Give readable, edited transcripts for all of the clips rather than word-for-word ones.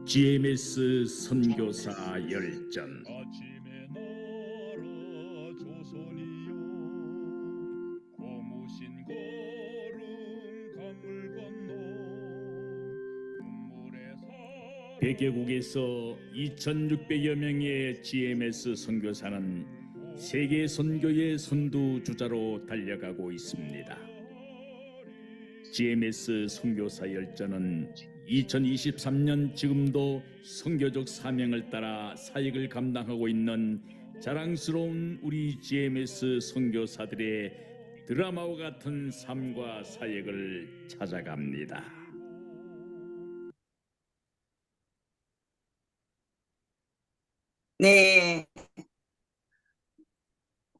GMS 선교사 열전. 아침의 나라 조선이여, 고무신 걸음 강물 건너 눈물의 100개국에서 2,600여 명의 GMS 선교사는 세계 선교의 선두주자로 달려가고 있습니다. GMS 선교사 열전은 2023년 지금도 선교적 사명을 따라 사역을 감당하고 있는 자랑스러운 우리 GMS 선교사들의 드라마와 같은 삶과 사역을 찾아갑니다. 네,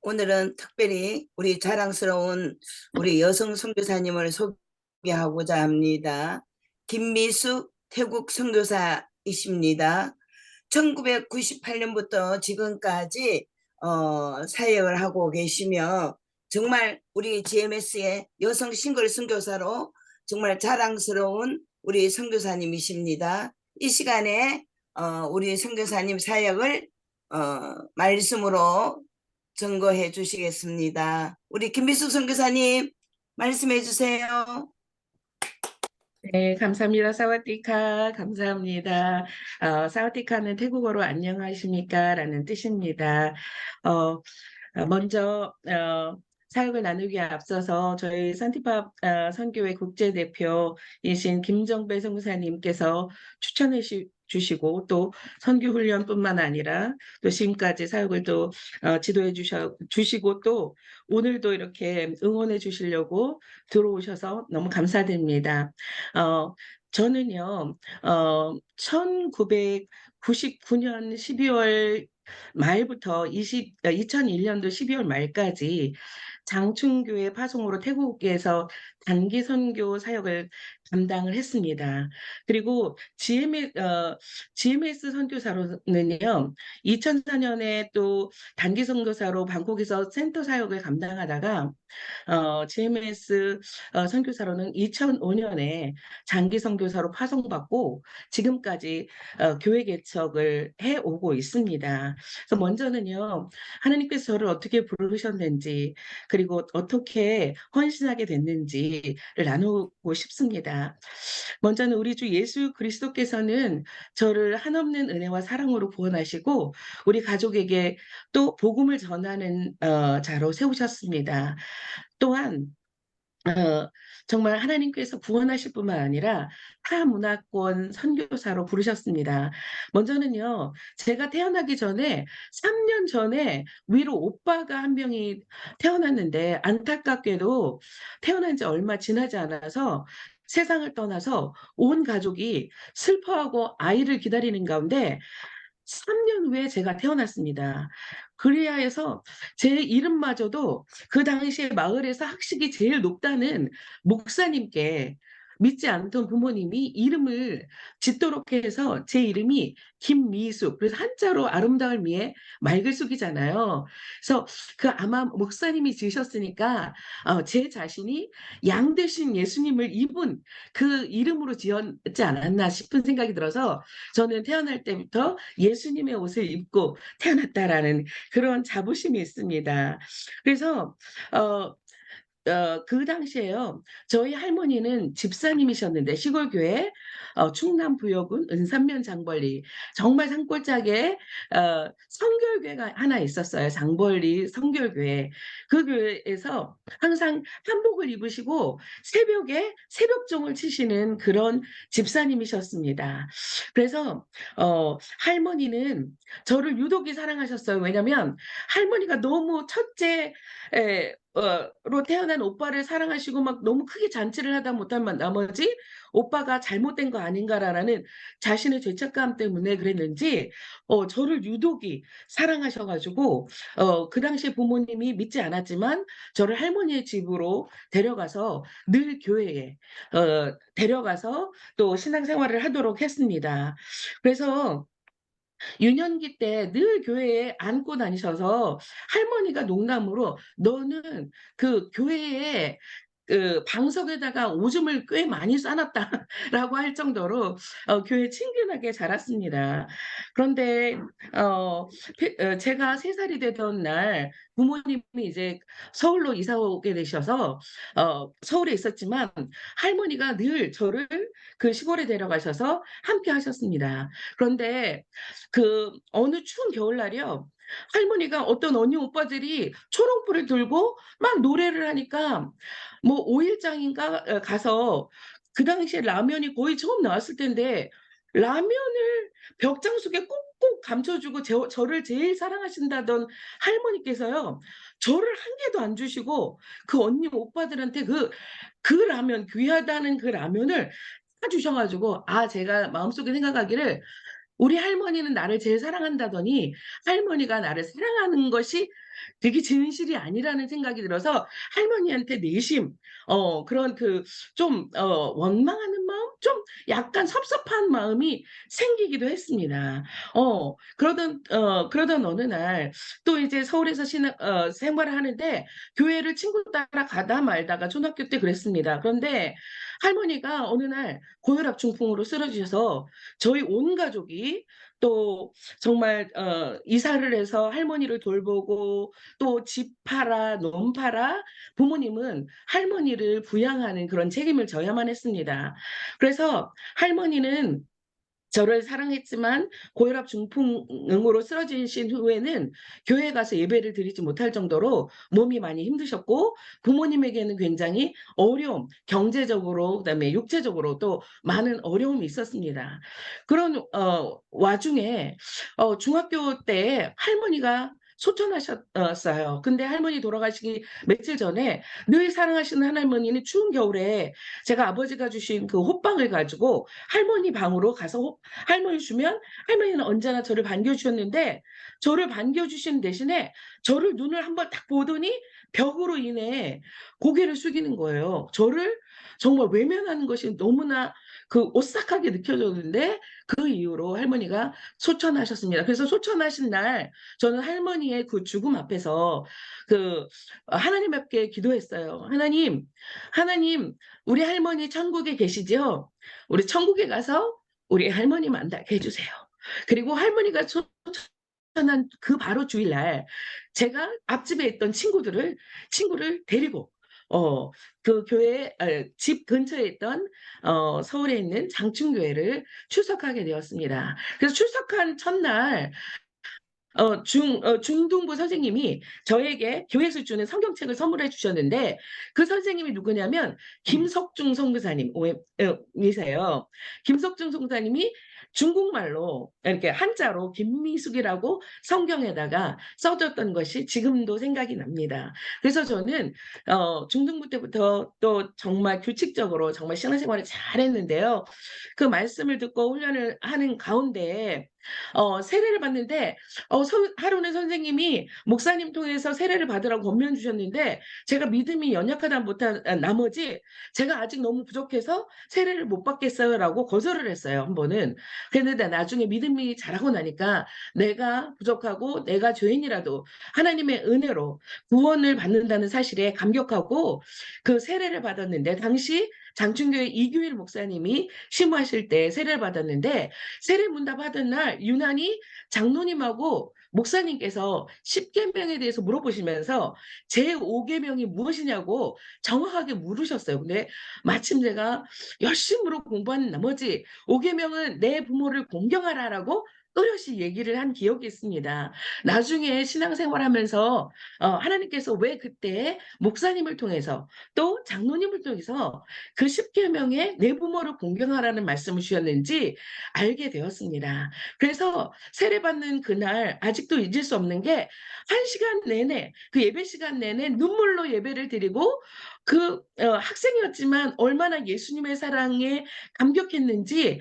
오늘은 특별히 우리 자랑스러운 우리 여성 선교사님을 소개하고자 합니다. 김미숙 태국 선교사이십니다. 1998년부터 지금까지 사역을 하고 계시며 정말 우리 GMS의 여성 싱글 선교사로 정말 자랑스러운 우리 선교사님이십니다. 이 시간에 우리 선교사님 사역을 말씀으로 증거해 주시겠습니다. 우리 김미숙 선교사님 말씀해 주세요. 네, 감사합니다. 사와디카. 감사합니다. 사와디카는 태국어로 안녕하십니까? 라는 뜻입니다. 먼저, 사역을 나누기에 앞서서 저희 산티파 선교회 국제대표이신 김정배 선교사님께서 추천해 주시고 또 선교훈련뿐만 아니라 또 지금까지 사역을 또 지도해 주시고 또 오늘도 이렇게 응원해 주시려고 들어오셔서 너무 감사드립니다. 저는요, 1999년 12월 말부터 2001년도 12월 말까지 장충교회 파송으로 태국에서 단기 선교 사역을 담당을 했습니다. 그리고 GMS 선교사로는요, 2004년에 또 단기 선교사로 방콕에서 센터 사역을 감당하다가 GMS 선교사로는 2005년에 장기 선교사로 파송받고 지금까지 교회 개척을 해오고 있습니다. 그래서 먼저는요, 하나님께서 저를 어떻게 부르셨는지 그리고 어떻게 헌신하게 됐는지를 나누고 싶습니다. 먼저는 우리 주 예수 그리스도께서는 저를 한없는 은혜와 사랑으로 구원하시고 우리 가족에게 또 복음을 전하는 자로 세우셨습니다. 또한 정말 하나님께서 구원하실 뿐만 아니라 타 문화권 선교사로 부르셨습니다. 먼저는요, 제가 태어나기 전에 3년 전에 위로 오빠가 한 명이 태어났는데 안타깝게도 태어난 지 얼마 지나지 않아서 세상을 떠나서 온 가족이 슬퍼하고 아이를 기다리는 가운데 3년 후에 제가 태어났습니다. 그래야 해서 제 이름마저도 그 당시에 마을에서 학식이 제일 높다는 목사님께 믿지 않던 부모님이 이름을 짓도록 해서 제 이름이 김미숙, 그래서 한자로 아름다울 미에 맑을 숙이잖아요. 그래서 그 아마 목사님이 지으셨으니까 제 자신이 양 대신 예수님을 입은 그 이름으로 지었지 않았나 싶은 생각이 들어서 저는 태어날 때부터 예수님의 옷을 입고 태어났다라는 그런 자부심이 있습니다. 그래서 그 당시에요. 저희 할머니는 집사님이셨는데 시골교회 충남 부여군 은산면 장벌리 정말 산골짜기에 성결교회가 하나 있었어요. 장벌리 성결교회. 그 교회에서 항상 한복을 입으시고 새벽에 새벽종을 치시는 그런 집사님이셨습니다. 그래서 할머니는 저를 유독히 사랑하셨어요. 왜냐하면 할머니가 너무 첫째 로 태어난 오빠를 사랑하시고 막 너무 크게 잔치를 하다 못한 나머지 오빠가 잘못된 거 아닌가라는 자신의 죄책감 때문에 그랬는지 저를 유독히 사랑하셔가지고 그 당시에 부모님이 믿지 않았지만 저를 할머니의 집으로 데려가서 늘 교회에 데려가서 또 신앙생활을 하도록 했습니다. 그래서 유년기 때 늘 교회에 안고 다니셔서 할머니가 농담으로 너는 그 교회에 그 방석에다가 오줌을 꽤 많이 싸놨다라고 할 정도로 교회 친근하게 자랐습니다. 그런데 제가 3살이 되던 날 부모님이 이제 서울로 이사 오게 되셔서 서울에 있었지만 할머니가 늘 저를 그 시골에 데려가셔서 함께 하셨습니다. 그런데 그 어느 추운 겨울날이요. 할머니가 어떤 언니 오빠들이 초롱불을 들고 막 노래를 하니까 뭐 5일장인가 가서 그 당시에 라면이 거의 처음 나왔을 텐데 라면을 벽장 속에 꾹꾹 감춰주고 저를 제일 사랑하신다던 할머니께서요. 저를 한 개도 안 주시고 그 언니 오빠들한테 그 라면 귀하다는 그 라면을 사 주셔 가지고 제가 마음속에 생각하기를 '우리 할머니는 나를 제일 사랑한다더니 할머니가 나를 사랑하는 것이 되게 진실이 아니라는 생각이 들어서 할머니한테 내심 그런 좀 원망하는 마음? 좀 약간 섭섭한 마음이 생기기도 했습니다. 그러던 어느 날 또 이제 서울에서 생활을 하는데 교회를 친구 따라 가다 말다가 초등학교 때 그랬습니다. 그런데 할머니가 어느 날 고혈압 중풍으로 쓰러지셔서 저희 온 가족이 또 정말 이사를 해서 할머니를 돌보고 또 집 팔아 논 팔아 부모님은 할머니를 부양하는 그런 책임을 져야만 했습니다. 그래서 할머니는 저를 사랑했지만 고혈압 중풍으로 쓰러지신 후에는 교회에 가서 예배를 드리지 못할 정도로 몸이 많이 힘드셨고 부모님에게는 굉장히 어려움, 경제적으로 그다음에 육체적으로 또 많은 어려움이 있었습니다. 그런 와중에 중학교 때 할머니가 소천하셨어요. 근데 할머니 돌아가시기 며칠 전에 늘 사랑하시는 할머니는 추운 겨울에 제가 아버지가 주신 그 호빵을 가지고 할머니 방으로 가서 할머니 주면 할머니는 언제나 저를 반겨주셨는데 저를 반겨주시는 대신에 저를 눈을 한번 딱 보더니 벽으로 인해 고개를 숙이는 거예요. 저를 정말 외면하는 것이 너무나 오싹하게 느껴졌는데 그 이후로 할머니가 소천하셨습니다. 그래서 소천하신 날 저는 할머니의 그 죽음 앞에서 하나님 앞에 기도했어요. 하나님, 우리 할머니 천국에 계시죠? 우리 천국에 가서 우리 할머니 만나게 해주세요. 그리고 할머니가 소천한 그 바로 주일날 제가 앞집에 있던 친구를 데리고 그 교회 집 근처에 있던 서울에 있는 장충교회를 출석하게 되었습니다. 그래서 출석한 첫날 중등부 선생님이 저에게 교회에서 주는 성경책을 선물해 주셨는데 그 선생님이 누구냐면 김석중 선교사님이세요. 김석중 선교사님이 중국말로 이렇게 한자로 김미숙이라고 성경에다가 써줬던 것이 지금도 생각이 납니다. 그래서 저는 중등부 때부터 또 정말 규칙적으로 정말 신앙생활을 잘했는데요. 그 말씀을 듣고 훈련을 하는 가운데 세례를 받는데 하루는 선생님이 목사님 통해서 세례를 받으라고 권면 주셨는데 제가 믿음이 연약하다 못한 나머지 제가 아직 너무 부족해서 세례를 못 받겠어요라고 거절을 했어요, 한 번은. 그랬는데 나중에 믿음이 자라고 나니까 내가 부족하고 내가 죄인이라도 하나님의 은혜로 구원을 받는다는 사실에 감격하고 그 세례를 받았는데 당시 장충교회 이규일 목사님이 심호하실 때 세례를 받았는데 세례 문답하던 날 유난히 장로님하고 목사님께서 10계명에 대해서 물어보시면서 제5계명이 무엇이냐고 정확하게 물으셨어요. 근데 마침 제가 열심으로 공부한 나머지 5계명은 내 부모를 공경하라라고 또렷이 얘기를 한 기억이 있습니다. 나중에 신앙생활하면서 하나님께서 왜 그때 목사님을 통해서 또 장로님을 통해서 그 10계명에 내 부모를 공경하라는 말씀을 주셨는지 알게 되었습니다. 그래서 세례받는 그날 아직도 잊을 수 없는 게 1시간 내내 그 예배 시간 내내 눈물로 예배를 드리고 학생이었지만 얼마나 예수님의 사랑에 감격했는지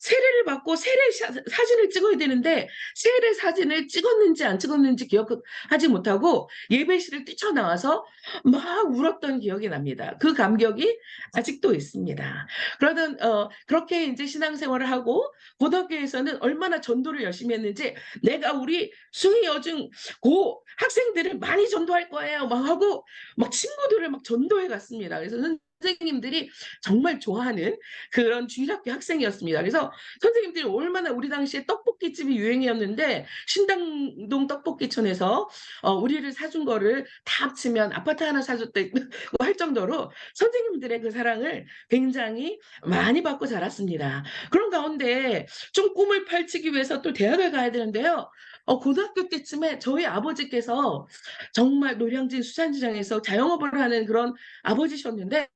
세례를 받고 사진을 찍어야 되는데 세례 사진을 찍었는지 안 찍었는지 기억하지 못하고 예배실을 뛰쳐나와서 막 울었던 기억이 납니다. 그 감격이 아직도 있습니다. 그렇게 이제 신앙생활을 하고 고등학교에서는 얼마나 전도를 열심히 했는지 내가 우리 숭이 여중 고 학생들을 많이 전도할 거예요 막 하고 막 친구들을 막 막 전도회 갔습니다. 그래서 선생님들이 정말 좋아하는 그런 주일학교 학생이었습니다. 그래서 선생님들이 얼마나 우리 당시에 떡볶이집이 유행이었는데 신당동 떡볶이촌에서 우리를 사준 거를 다 합치면 아파트 하나 사줬다고 할 정도로 선생님들의 그 사랑을 굉장히 많이 받고 자랐습니다. 그런 가운데 좀 꿈을 펼치기 위해서 또 대학을 가야 되는데요. 고등학교 때쯤에 저희 아버지께서 정말 노량진 수산시장에서 자영업을 하는 그런 아버지셨는데,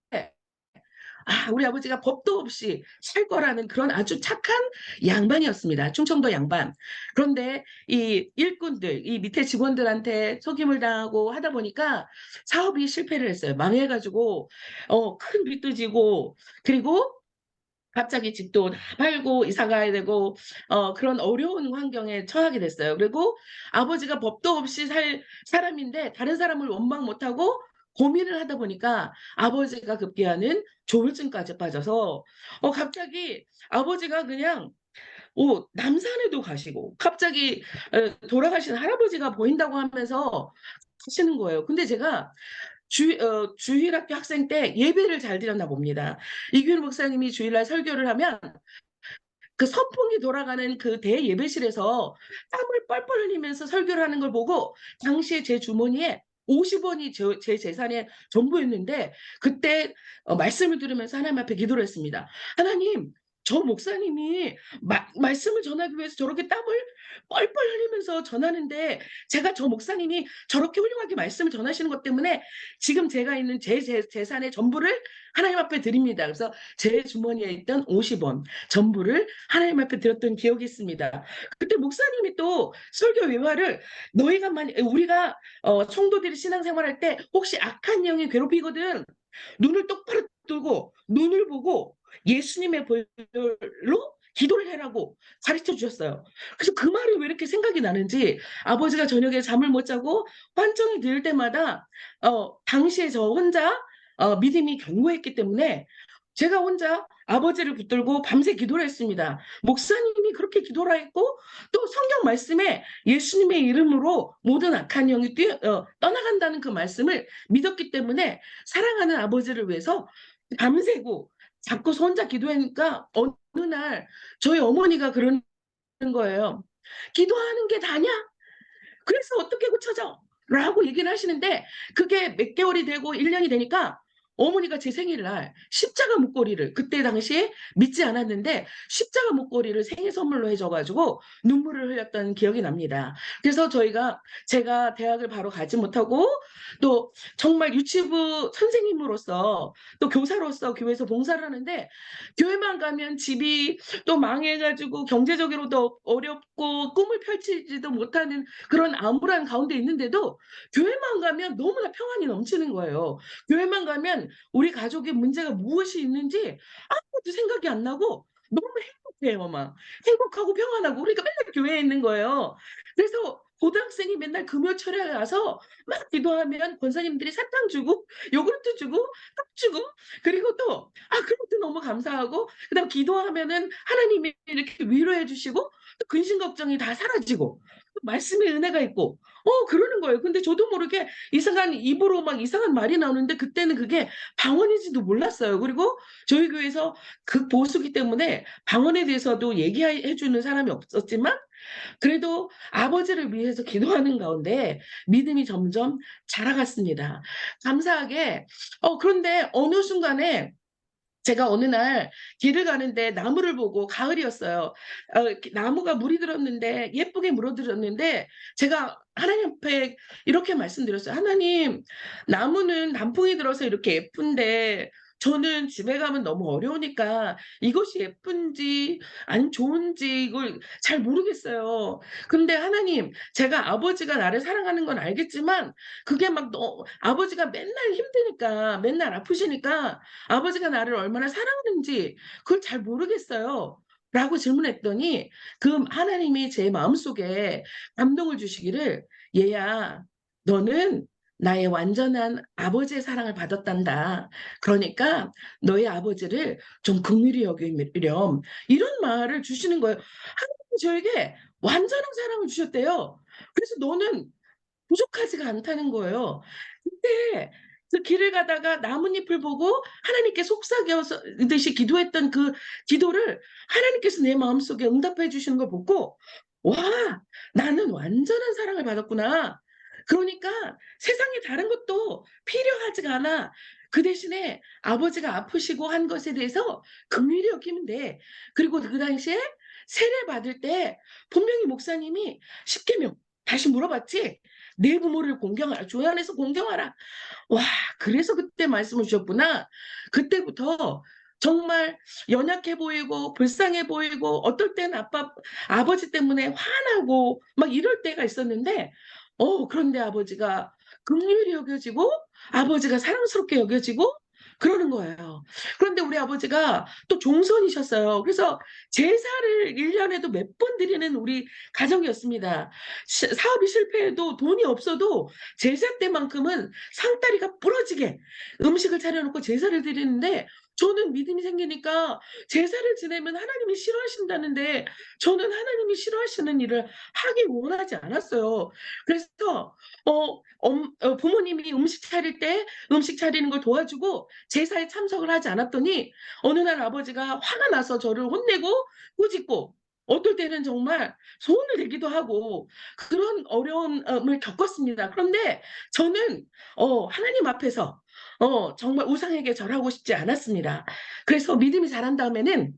우리 아버지가 법도 없이 살 거라는 그런 아주 착한 양반이었습니다. 충청도 양반. 그런데 이 일꾼들, 이 밑에 직원들한테 속임을 당하고 하다 보니까 사업이 실패를 했어요. 망해가지고, 큰 빚도 지고, 그리고 갑자기 집도 다 팔고 이사 가야 되고 그런 어려운 환경에 처하게 됐어요. 그리고 아버지가 법도 없이 살 사람인데 다른 사람을 원망 못하고 고민을 하다 보니까 아버지가 급기야는 조울증까지 빠져서 갑자기 아버지가 그냥 남산에도 가시고 갑자기 돌아가신 할아버지가 보인다고 하면서 가시는 거예요. 근데 제가 주일학교 학생 때 예배를 잘 드렸나 봅니다. 이규일 목사님이 주일날 설교를 하면 그 선풍기 돌아가는 그 대예배실에서 땀을 뻘뻘 흘리면서 설교를 하는 걸 보고 당시에 제 주머니에 50원이 제 재산의 전부였는데 그때 말씀을 들으면서 하나님 앞에 기도를 했습니다. 하나님, 저 목사님이 말씀을 전하기 위해서 저렇게 땀을 뻘뻘 흘리면서 전하는데 제가 저 목사님이 저렇게 훌륭하게 말씀을 전하시는 것 때문에 지금 제가 있는 제 재산의 전부를 하나님 앞에 드립니다. 그래서 제 주머니에 있던 50원 전부를 하나님 앞에 드렸던 기억이 있습니다. 그때 목사님이 또 설교 외화를 우리가 성도들이 신앙생활할 때 혹시 악한 영이 괴롭히거든 눈을 똑바로 뜨고 눈을 보고 예수님의 보혈로 기도를 해라고 가르쳐 주셨어요. 그래서 그 말이 왜 이렇게 생각이 나는지 아버지가 저녁에 잠을 못 자고 환청이 들 때마다 당시에 저 혼자 믿음이 견고했기 때문에 제가 혼자 아버지를 붙들고 밤새 기도를 했습니다. 목사님이 그렇게 기도를 했고 또 성경 말씀에 예수님의 이름으로 모든 악한 영이 떠나간다는 그 말씀을 믿었기 때문에 사랑하는 아버지를 위해서 밤새고 자꾸 혼자 기도하니까 어느 날 저희 어머니가 그러는 거예요. 기도하는 게 다냐? 그래서 어떻게 고쳐져? 라고 얘기를 하시는데 그게 몇 개월이 되고 1년이 되니까 어머니가 제 생일날 십자가 목걸이를 그때 당시에 믿지 않았는데 십자가 목걸이를 생일 선물로 해줘가지고 눈물을 흘렸던 기억이 납니다. 그래서 제가 대학을 바로 가지 못하고 또 정말 유치부 선생님으로서 또 교사로서 교회에서 봉사를 하는데 교회만 가면 집이 또 망해가지고 경제적으로도 어렵고 꿈을 펼치지도 못하는 그런 암울한 가운데 있는데도 교회만 가면 너무나 평안이 넘치는 거예요. 교회만 가면 우리 가족의 문제가 무엇이 있는지 아무것도 생각이 안 나고 너무 행복해요, 막. 행복하고 평안하고 우리가 맨날 교회에 있는 거예요. 그래서 고등학생이 맨날 금요철에 가서 막 기도하면 권사님들이 사탕 주고 요구르트 주고 떡 주고 그리고 또 그런 것도 너무 감사하고 그다음 기도하면은 하나님이 이렇게 위로해 주시고 또 근심 걱정이 다 사라지고 말씀의 은혜가 있고 그러는 거예요. 근데 저도 모르게 이상한 입으로 막 이상한 말이 나오는데 그때는 그게 방언인지도 몰랐어요. 그리고 저희 교회에서 극보수기 때문에 방언에 대해서도 얘기해 주는 사람이 없었지만 그래도 아버지를 위해서 기도하는 가운데 믿음이 점점 자라갔습니다. 감사하게 그런데 어느 순간에 제가 어느 날 길을 가는데 나무를 보고 가을이었어요. 나무가 물이 들었는데 예쁘게 물어들었는데 제가 하나님 앞에 이렇게 말씀드렸어요. 하나님, 나무는 단풍이 들어서 이렇게 예쁜데 저는 집에 가면 너무 어려우니까 이것이 예쁜지 안 좋은지 이걸 잘 모르겠어요. 근데 하나님, 제가 아버지가 나를 사랑하는 건 알겠지만 그게 아버지가 맨날 힘드니까 맨날 아프시니까 아버지가 나를 얼마나 사랑하는지 그걸 잘 모르겠어요. 라고 질문했더니 그 하나님이 제 마음속에 감동을 주시기를 얘야, 너는 나의 완전한 아버지의 사랑을 받았단다. 그러니까 너의 아버지를 좀 긍휼히 여기렴. 이런 말을 주시는 거예요. 하나님이 저에게 완전한 사랑을 주셨대요. 그래서 너는 부족하지가 않다는 거예요. 그때 그 길을 가다가 나뭇잎을 보고 하나님께 속삭여듯이 기도했던 그 기도를 하나님께서 내 마음속에 응답해 주시는 걸 보고, 와, 나는 완전한 사랑을 받았구나. 그러니까 세상에 다른 것도 필요하지가 않아. 그 대신에 아버지가 아프시고 한 것에 대해서 긍휼히 여기면 돼. 그리고 그 당시에 세례 받을 때 분명히 목사님이 십계명 다시 물어봤지. 내 부모를 공경하라. 교회 안에서 공경하라. 와, 그래서 그때 말씀을 주셨구나. 그때부터 정말 연약해 보이고 불쌍해 보이고 어떨 땐 아버지 때문에 화나고 막 이럴 때가 있었는데, 그런데 아버지가 긍휼히 여겨지고 아버지가 사랑스럽게 여겨지고 그러는 거예요. 그런데 우리 아버지가 또 종손이셨어요. 그래서 제사를 1년에도 몇 번 드리는 우리 가정이었습니다. 사업이 실패해도 돈이 없어도 제사 때만큼은 상다리가 부러지게 음식을 차려놓고 제사를 드리는데, 저는 믿음이 생기니까 제사를 지내면 하나님이 싫어하신다는데 저는 하나님이 싫어하시는 일을 하기 원하지 않았어요. 그래서 부모님이 음식 차릴 때 음식 차리는 걸 도와주고 제사에 참석을 하지 않았더니 어느 날 아버지가 화가 나서 저를 혼내고 꾸짖고 어떨 때는 정말 손을 내기도 하고 그런 어려움을 겪었습니다. 그런데 저는 하나님 앞에서 정말 우상에게 절하고 싶지 않았습니다. 그래서 믿음이 자란 다음에는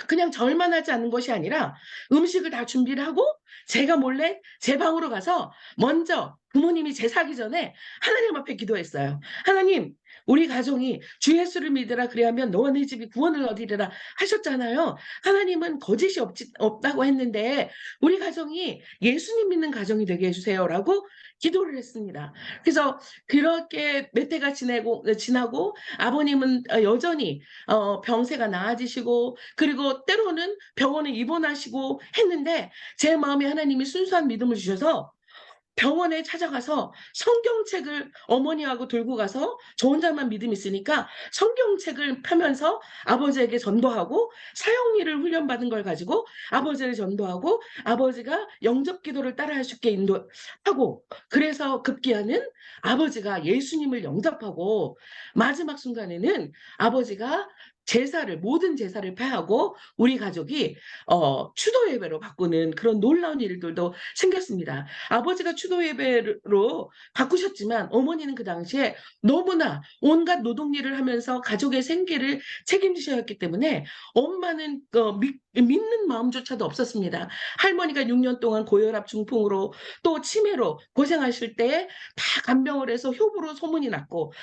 그냥 절만 하지 않는 것이 아니라 음식을 다 준비를 하고 제가 몰래 제 방으로 가서 먼저 부모님이 제사하기 전에 하나님 앞에 기도했어요. 하나님, 우리 가정이 주 예수를 믿으라 그리하면 너와 네 집이 구원을 얻으리라 하셨잖아요. 하나님은 거짓이 없다고 했는데 우리 가정이 예수님 믿는 가정이 되게 해주세요라고 기도를 했습니다. 그래서 그렇게 몇 해가 지나고 아버님은 여전히 병세가 나아지시고 그리고 때로는 병원에 입원하시고 했는데 제 마음에 하나님이 순수한 믿음을 주셔서 병원에 찾아가서 성경책을 어머니하고 들고 가서 저 혼자만 믿음이 있으니까 성경책을 펴면서 아버지에게 전도하고 사형리를 훈련받은 걸 가지고 아버지를 전도하고 아버지가 영접 기도를 따라할 수 있게 인도하고, 그래서 급기야는 아버지가 예수님을 영접하고 마지막 순간에는 아버지가 모든 제사를 폐하고 우리 가족이 추도 예배로 바꾸는 그런 놀라운 일들도 생겼습니다. 아버지가 추도 예배로 바꾸셨지만 어머니는 그 당시에 너무나 온갖 노동 일을 하면서 가족의 생계를 책임지셔야 했기 때문에 엄마는 믿는 마음조차도 없었습니다. 할머니가 6년 동안 고혈압 중풍으로 또 치매로 고생하실 때 다 간병을 해서 효부로 소문이 났고,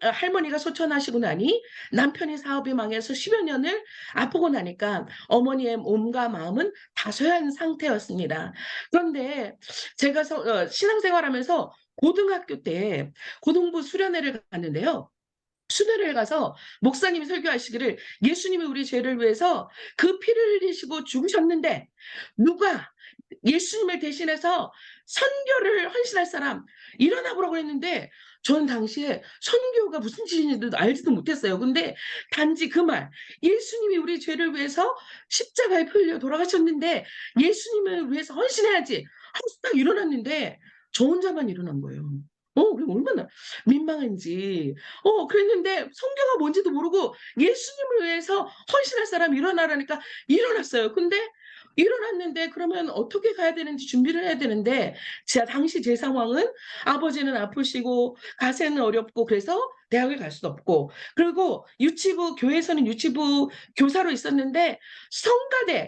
할머니가 소천하시고 나니 남편이 사업이 망해서 10여 년을 아프고 나니까 어머니의 몸과 마음은 다소한 상태였습니다. 그런데 제가 신앙생활하면서 고등학교 때 고등부 수련회를 갔는데요. 수련회를 가서 목사님이 설교하시기를 예수님이 우리 죄를 위해서 그 피를 흘리시고 죽으셨는데 누가 예수님을 대신해서 선교를 헌신할 사람 일어나 보라고 했는데, 저는 당시에 선교가 무슨 짓인지도 알지도 못했어요. 근데 단지 그 말, 예수님이 우리 죄를 위해서 십자가에 피 흘려 돌아가셨는데 예수님을 위해서 헌신해야지 하고 딱 일어났는데 저 혼자만 일어난 거예요. 그게 얼마나 민망한지. 그랬는데 성경가 뭔지도 모르고 예수님을 위해서 헌신할 사람 일어나라니까 일어났어요. 근데 일어났는데 그러면 어떻게 가야 되는지 준비를 해야 되는데 당시 제 상황은 아버지는 아프시고 가세는 어렵고 그래서 대학을 갈 수도 없고, 그리고 교회에서는 유치부 교사로 있었는데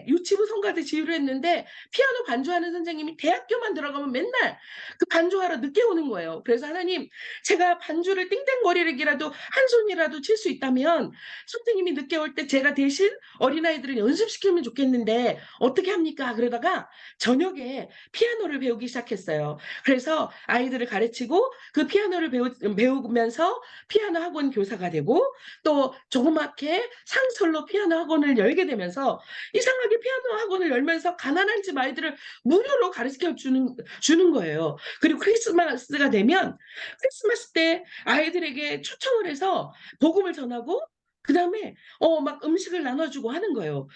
유치부 성가대 지휘를 했는데 피아노 반주하는 선생님이 대학교만 들어가면 맨날 그 반주하러 늦게 오는 거예요. 그래서 하나님, 제가 반주를 띵띵거리기라도 한 손이라도 칠 수 있다면 선생님이 늦게 올 때 제가 대신 어린아이들을 연습시키면 좋겠는데 어떻게 합니까? 그러다가 저녁에 피아노를 배우기 시작했어요. 그래서 아이들을 가르치고 그 피아노를 배우면서 피아노 학원 교사가 되고 또 조그맣게 상설로 피아노 학원을 열게 되면서 이상하게 피아노 학원을 열면서 가난한 집 아이들을 무료로 가르쳐 주는 거예요. 그리고 크리스마스 때 아이들에게 초청을 해서 복음을 전하고 그다음에 막 음식을 나눠주고 하는 거예요.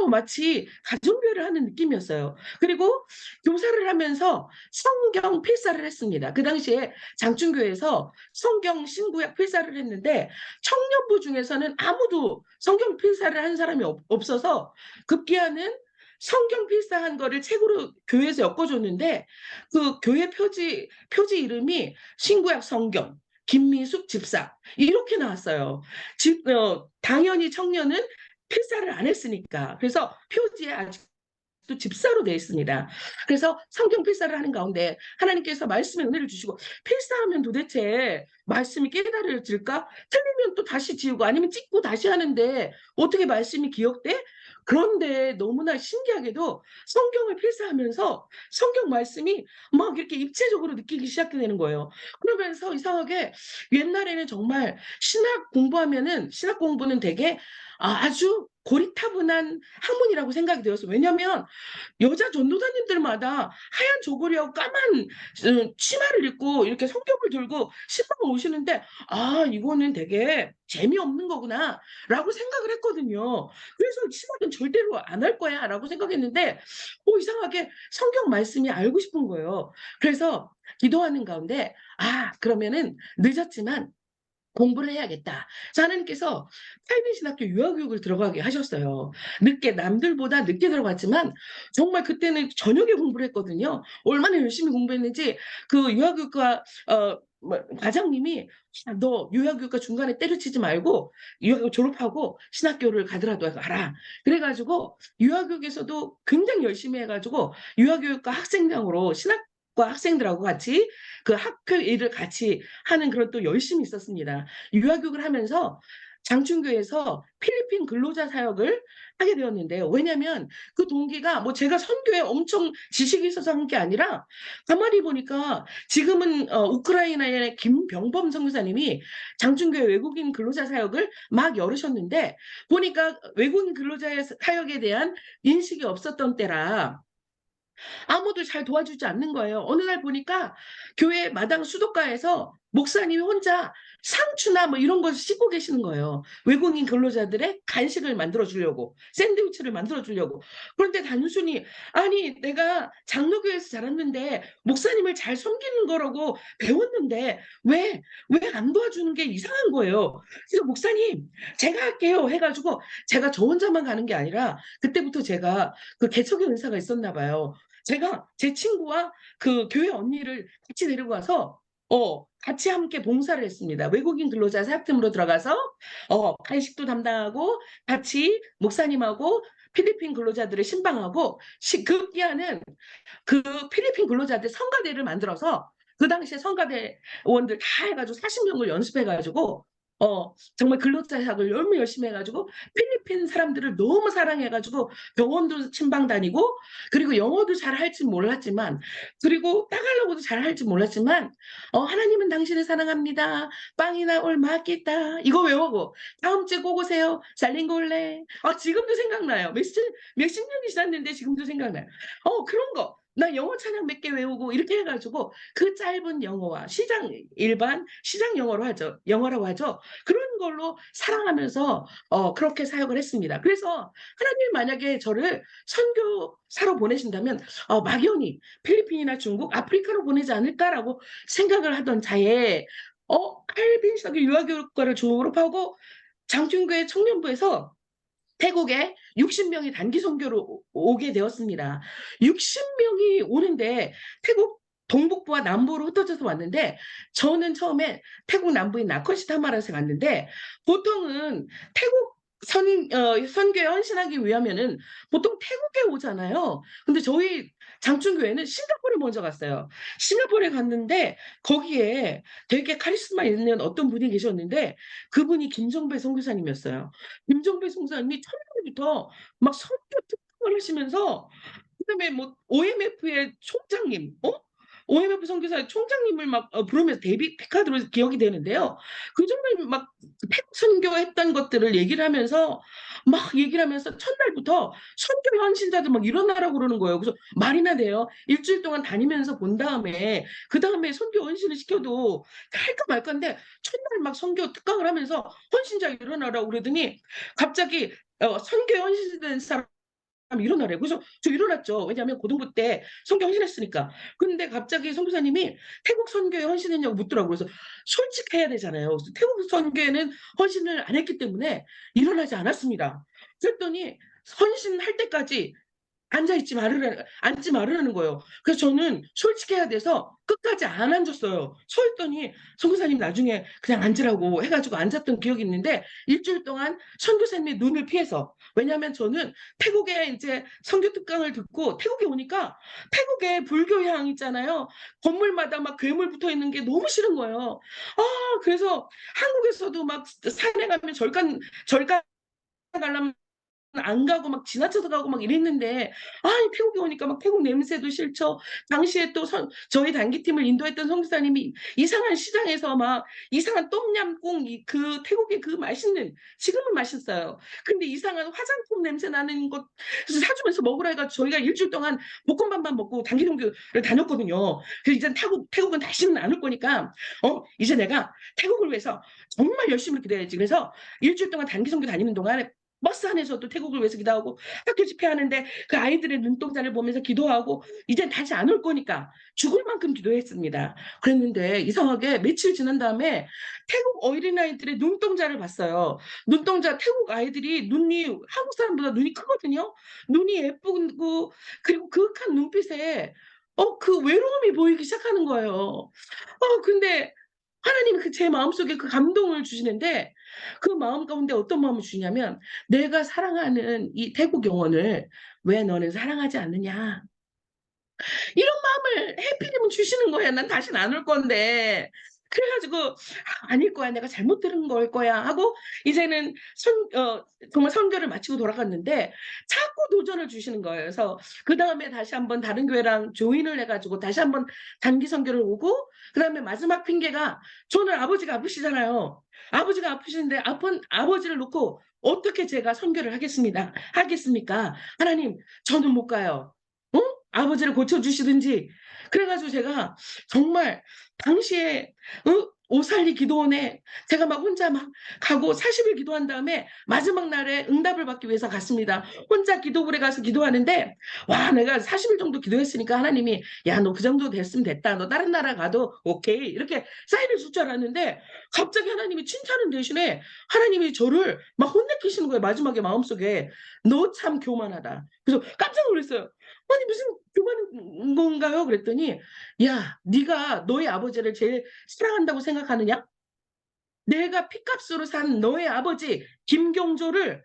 마치 가정교회를 하는 느낌이었어요. 그리고 교사를 하면서 성경 필사를 했습니다. 그 당시에 장충교회에서 성경 신구약 필사를 했는데 청년부 중에서는 아무도 성경 필사를 한 사람이 없어서 급기야는 성경 필사한 거를 책으로 교회에서 엮어줬는데 그 교회 표지 이름이 신구약 성경 김미숙 집사 이렇게 나왔어요. 당연히 청년은 필사를 안 했으니까. 그래서 표지에 아직도 집사로 되어 있습니다. 그래서 성경 필사를 하는 가운데 하나님께서 말씀의 은혜를 주시고 필사하면 도대체 말씀이 깨달아질까? 틀리면 또 다시 지우고 아니면 찍고 다시 하는데 어떻게 말씀이 기억돼? 그런데 너무나 신기하게도 성경을 필사하면서 성경 말씀이 막 이렇게 입체적으로 느끼기 시작되는 거예요. 그러면서 이상하게 옛날에는 정말 신학 공부는 되게 아주 고리타분한 학문이라고 생각이 되었어요. 왜냐하면 여자 전도사님들마다 하얀 저고리하고 까만 치마를 입고 이렇게 성경을 들고 신방을 오시는데 이거는 되게 재미없는 거구나라고 생각을 했거든요. 그래서 신학은 절대로 안 할 거야라고 생각했는데 이상하게 성경 말씀이 알고 싶은 거예요. 그래서 기도하는 가운데 그러면은 늦었지만 공부를 해야겠다. 그래서 하나님께서 칼빈 신학교 유아교육을 들어가게 하셨어요. 남들보다 늦게 들어갔지만 정말 그때는 저녁에 공부를 했거든요. 얼마나 열심히 공부했는지 그 유아교육과 과장님이 너 유아교육과 중간에 때려치지 말고 유아교육 졸업하고 신학교를 가더라도 가라. 그래가지고 유아교육에서도 굉장히 열심히 해가지고 유아교육과 학생장으로 신학과 학생들하고 같이 그 학교 일을 같이 하는 그런 또 열심히 있었습니다. 유아교육을 하면서 장충교에서 필리핀 근로자 사역을 하게 되었는데요. 왜냐하면 그 동기가 제가 선교에 엄청 지식이 있어서 한 게 아니라 가만히 보니까 지금은 우크라이나의 김병범 선교사님이 장충교회 외국인 근로자 사역을 막 열으셨는데 보니까 외국인 근로자 사역에 대한 인식이 없었던 때라 아무도 잘 도와주지 않는 거예요. 어느 날 보니까 교회 마당 수도가에서 목사님이 혼자 상추나 이런 걸 씻고 계시는 거예요. 외국인 근로자들의 간식을 만들어 주려고, 샌드위치를 만들어 주려고. 그런데 단순히 아니 내가 장로교회에서 자랐는데 목사님을 잘 섬기는 거라고 배웠는데 왜 안 도와주는 게 이상한 거예요. 그래서 목사님 제가 할게요 해가지고 제가 저 혼자만 가는 게 아니라 그때부터 제가 그 개척의 은사가 있었나 봐요. 제가 제 친구와 그 교회 언니를 같이 데리고 가서 같이 함께 봉사를 했습니다. 외국인 근로자 사역팀으로 들어가서 간식도 담당하고 같이 목사님하고 필리핀 근로자들을 신방하고 급기야는 그 필리핀 근로자들 성가대를 만들어서 그 당시에 성가대원들 다 해가지고 40명을 연습해가지고 정말 근로자 사역을 너무 열심히 해가지고 필리핀 사람들을 너무 사랑해가지고 병원도 친방 다니고 그리고 영어도 잘 할 줄 몰랐지만 그리고 따갈로그도 잘 할 줄 몰랐지만 하나님은 당신을 사랑합니다. 빵이나 올 마겠다 이거 외우고 다음 주에 꼭 오세요. 살링골레 지금도 생각나요. 몇십 년이 지났는데 지금도 생각나요. 그런 거 나 영어 찬양 몇 개 외우고 이렇게 해가지고 그 짧은 영어와 시장 영어라고 하죠. 그런 걸로 사랑하면서 그렇게 사역을 했습니다. 그래서 하나님 만약에 저를 선교사로 보내신다면 막연히 필리핀이나 중국, 아프리카로 보내지 않을까라고 생각을 하던 차에 칼빈 신학교 유아교육과를 졸업하고 장충교회 청년부에서 태국에 60명이 단기 선교로 오게 되었습니다. 60명이 오는데 태국 동북부와 남부로 흩어져서 왔는데 저는 처음에 태국 남부인 나커시타마라에 갔는데 보통은 태국 선교에 헌신하기 위하면은 보통 태국에 오잖아요. 근데 저희 장충교회는 싱가포르에 먼저 갔어요. 싱가포르에 갔는데 거기에 되게 카리스마 있는 어떤 분이 계셨는데 그분이 김정배 선교사님이었어요. 김정배 선교사님이 처음부터 막 선교 특강을 하시면서 그다음에 OMF의 총장님, OMF 선교사 총장님을 막 부르면서 데이빗 피카드로 기억이 되는데요. 그 정말 막 태국 선교했던 것들을 얘기를 하면서 막 얘기를 하면서 첫날부터 선교 헌신자들 막 일어나라고 그러는 거예요. 그래서 말이나 돼요. 일주일 동안 다니면서 본 다음에 그 다음에 선교 헌신을 시켜도 할까 말까인데 첫날 막 선교 특강을 하면서 헌신자 일어나라고 그러더니 갑자기 선교 헌신된 사람 일어나래요. 그래서 저 일어났죠. 왜냐하면 고등부 때 선교 헌신했으니까. 근데 갑자기 선교사님이 태국 선교에 헌신했냐고 묻더라고요. 그래서 솔직해야 되잖아요. 그래서 태국 선교에는 헌신을 안 했기 때문에 일어나지 않았습니다. 그랬더니 헌신할 때까지 앉지 말으라는 거예요. 그래서 저는 솔직해야 돼서 끝까지 안 앉았어요. 서 있더니 선교사님 나중에 그냥 앉으라고 해가지고 앉았던 기억이 있는데 일주일 동안 선교사님의 눈을 피해서 왜냐하면 저는 태국에 이제 선교 특강을 듣고 태국에 오니까 태국에 불교 향 있잖아요. 건물마다 막 괴물 붙어 있는 게 너무 싫은 거예요. 그래서 한국에서도 막 산에 가면 절간 가려면 안 가고 막 지나쳐서 가고 막 이랬는데 태국에 오니까 막 태국 냄새도 싫죠. 당시에 또 저희 단기팀을 인도했던 선교사님이 이상한 시장에서 막 이상한 똠얌꿍 그 태국의 그 맛있는 지금은 맛있어요. 근데 이상한 화장품 냄새 나는 것 사주면서 먹으라 해가지고 저희가 일주일 동안 볶음밥만 먹고 단기 선교를 다녔거든요. 그래서 이제 태국은 다시는 안 올 거니까 이제 내가 태국을 위해서 정말 열심히 기도해야지. 그래서 일주일 동안 단기 선교 다니는 동안에 버스 안에서도 태국을 위해서 기도하고 학교 집회하는데 그 아이들의 눈동자를 보면서 기도하고 이젠 다시 안 올 거니까 죽을 만큼 기도했습니다. 그랬는데 이상하게 며칠 지난 다음에 태국 어린아이들의 눈동자를 봤어요. 눈동자 태국 아이들이 눈이 한국 사람보다 눈이 크거든요. 눈이 예쁘고 그리고 그윽한 눈빛에 그 외로움이 보이기 시작하는 거예요. 근데 하나님이 제 마음속에 그 감동을 주시는데 그 마음 가운데 어떤 마음을 주냐면 내가 사랑하는 이 태국 영혼을 왜 너는 사랑하지 않느냐. 이런 마음을 해피님은 주시는 거야. 난 다시는 안 올 건데. 그래가지고 아닐 거야. 내가 잘못 들은 걸 거야 하고 이제는 정말 선교를 마치고 돌아갔는데 자꾸 도전을 주시는 거예요. 그래서 그 다음에 다시 한번 다른 교회랑 조인을 해가지고 다시 한번 단기 선교를 오고 그 다음에 마지막 핑계가 저는 아버지가 아프시잖아요. 아버지가 아프시는데 아픈 아버지를 놓고 어떻게 제가 선교를 하겠습니까? 하나님, 저는 못 가요. 아버지를 고쳐주시든지. 그래가지고 제가 정말 당시에 오살리 기도원에 제가 막 혼자 막 가고 40일 기도한 다음에 마지막 날에 응답을 받기 위해서 갔습니다. 혼자 기도굴에 가서 기도하는데 와 내가 40일 정도 기도했으니까 하나님이 야 너 그 정도 됐으면 됐다. 너 다른 나라 가도 오케이 이렇게 사인을 줄 줄 알았는데 갑자기 하나님이 칭찬은 대신에 하나님이 저를 막 혼내키시는 거예요. 마지막에 마음속에 너 참 교만하다. 그래서 깜짝 놀랐어요. 아니 무슨 교만한 건가요? 그랬더니 야 네가 너의 아버지를 제일 사랑한다고 생각하느냐? 내가 피값으로 산 너의 아버지 김경조를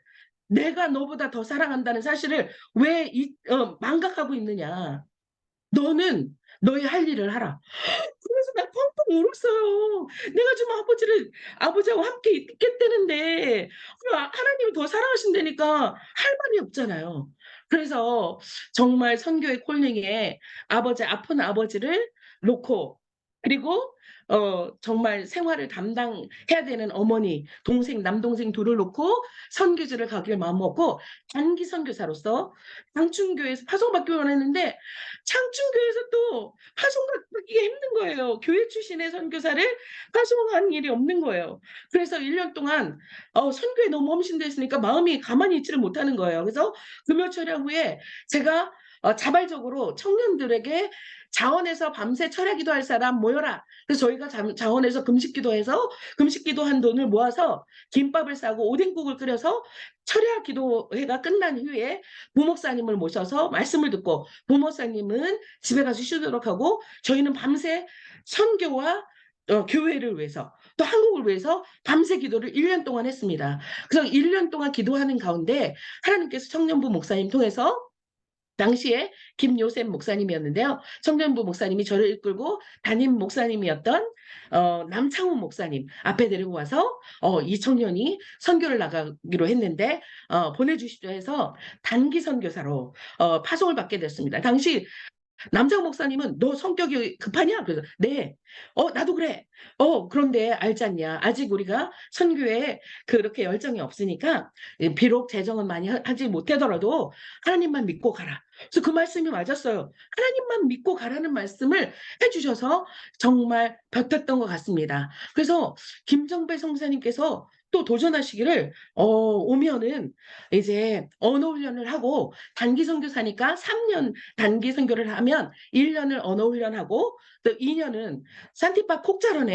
내가 너보다 더 사랑한다는 사실을 왜 망각하고 있느냐? 너는 너의 할 일을 하라. 그래서 나 펑펑 울었어요. 내가 좀 아버지하고 함께 있겠다는데 하나님이 더 사랑하신다니까 할 말이 없잖아요. 그래서 정말 선교의 콜링에 아픈 아버지를 놓고 그리고 정말 생활을 담당해야 되는 어머니, 동생, 남동생 둘을 놓고 선교지를 가길 마음먹고 단기 선교사로서 장충교회에서 파송받기 원했는데 장충교회에서 또 파송받기가 힘든 거예요. 교회 출신의 선교사를 파송한 일이 없는 거예요. 그래서 1년 동안 선교에 너무 헌신됐으니까 마음이 가만히 있지를 못하는 거예요. 그래서 금요철야 후에 제가 자발적으로 청년들에게 자원에서 밤새 철야 기도할 사람 모여라. 그래서 저희가 자원에서 금식 기도해서 금식 기도한 돈을 모아서 김밥을 싸고 오뎅국을 끓여서 철야 기도회가 끝난 후에 부목사님을 모셔서 말씀을 듣고 부목사님은 집에 가서 쉬도록 하고 저희는 밤새 선교와 교회를 위해서 또 한국을 위해서 밤새 기도를 1년 동안 했습니다. 그래서 1년 동안 기도하는 가운데 하나님께서 청년부 목사님 통해서 당시에 김요셉 목사님이었는데요. 청년부 목사님이 저를 이끌고 담임 목사님이었던 남창훈 목사님 앞에 데리고 와서 이 청년이 선교를 나가기로 했는데 보내주십시오 해서 단기 선교사로 파송을 받게 됐습니다. 당시 남자 목사님은 너 성격이 급하냐? 그래서 네. 나도 그래. 그런데 알지 않냐? 아직 우리가 선교에 그렇게 열정이 없으니까 비록 재정은 많이 하지 못하더라도 하나님만 믿고 가라. 그래서 그 말씀이 맞았어요. 하나님만 믿고 가라는 말씀을 해주셔서 정말 버텼던 것 같습니다. 그래서 김정배 성사님께서 또 도전하시기를 오면은 이제 언어 훈련을 하고 단기 선교사니까 3년 단기 선교를 하면 1년을 언어 훈련하고 또 2년은 산티파 콕자론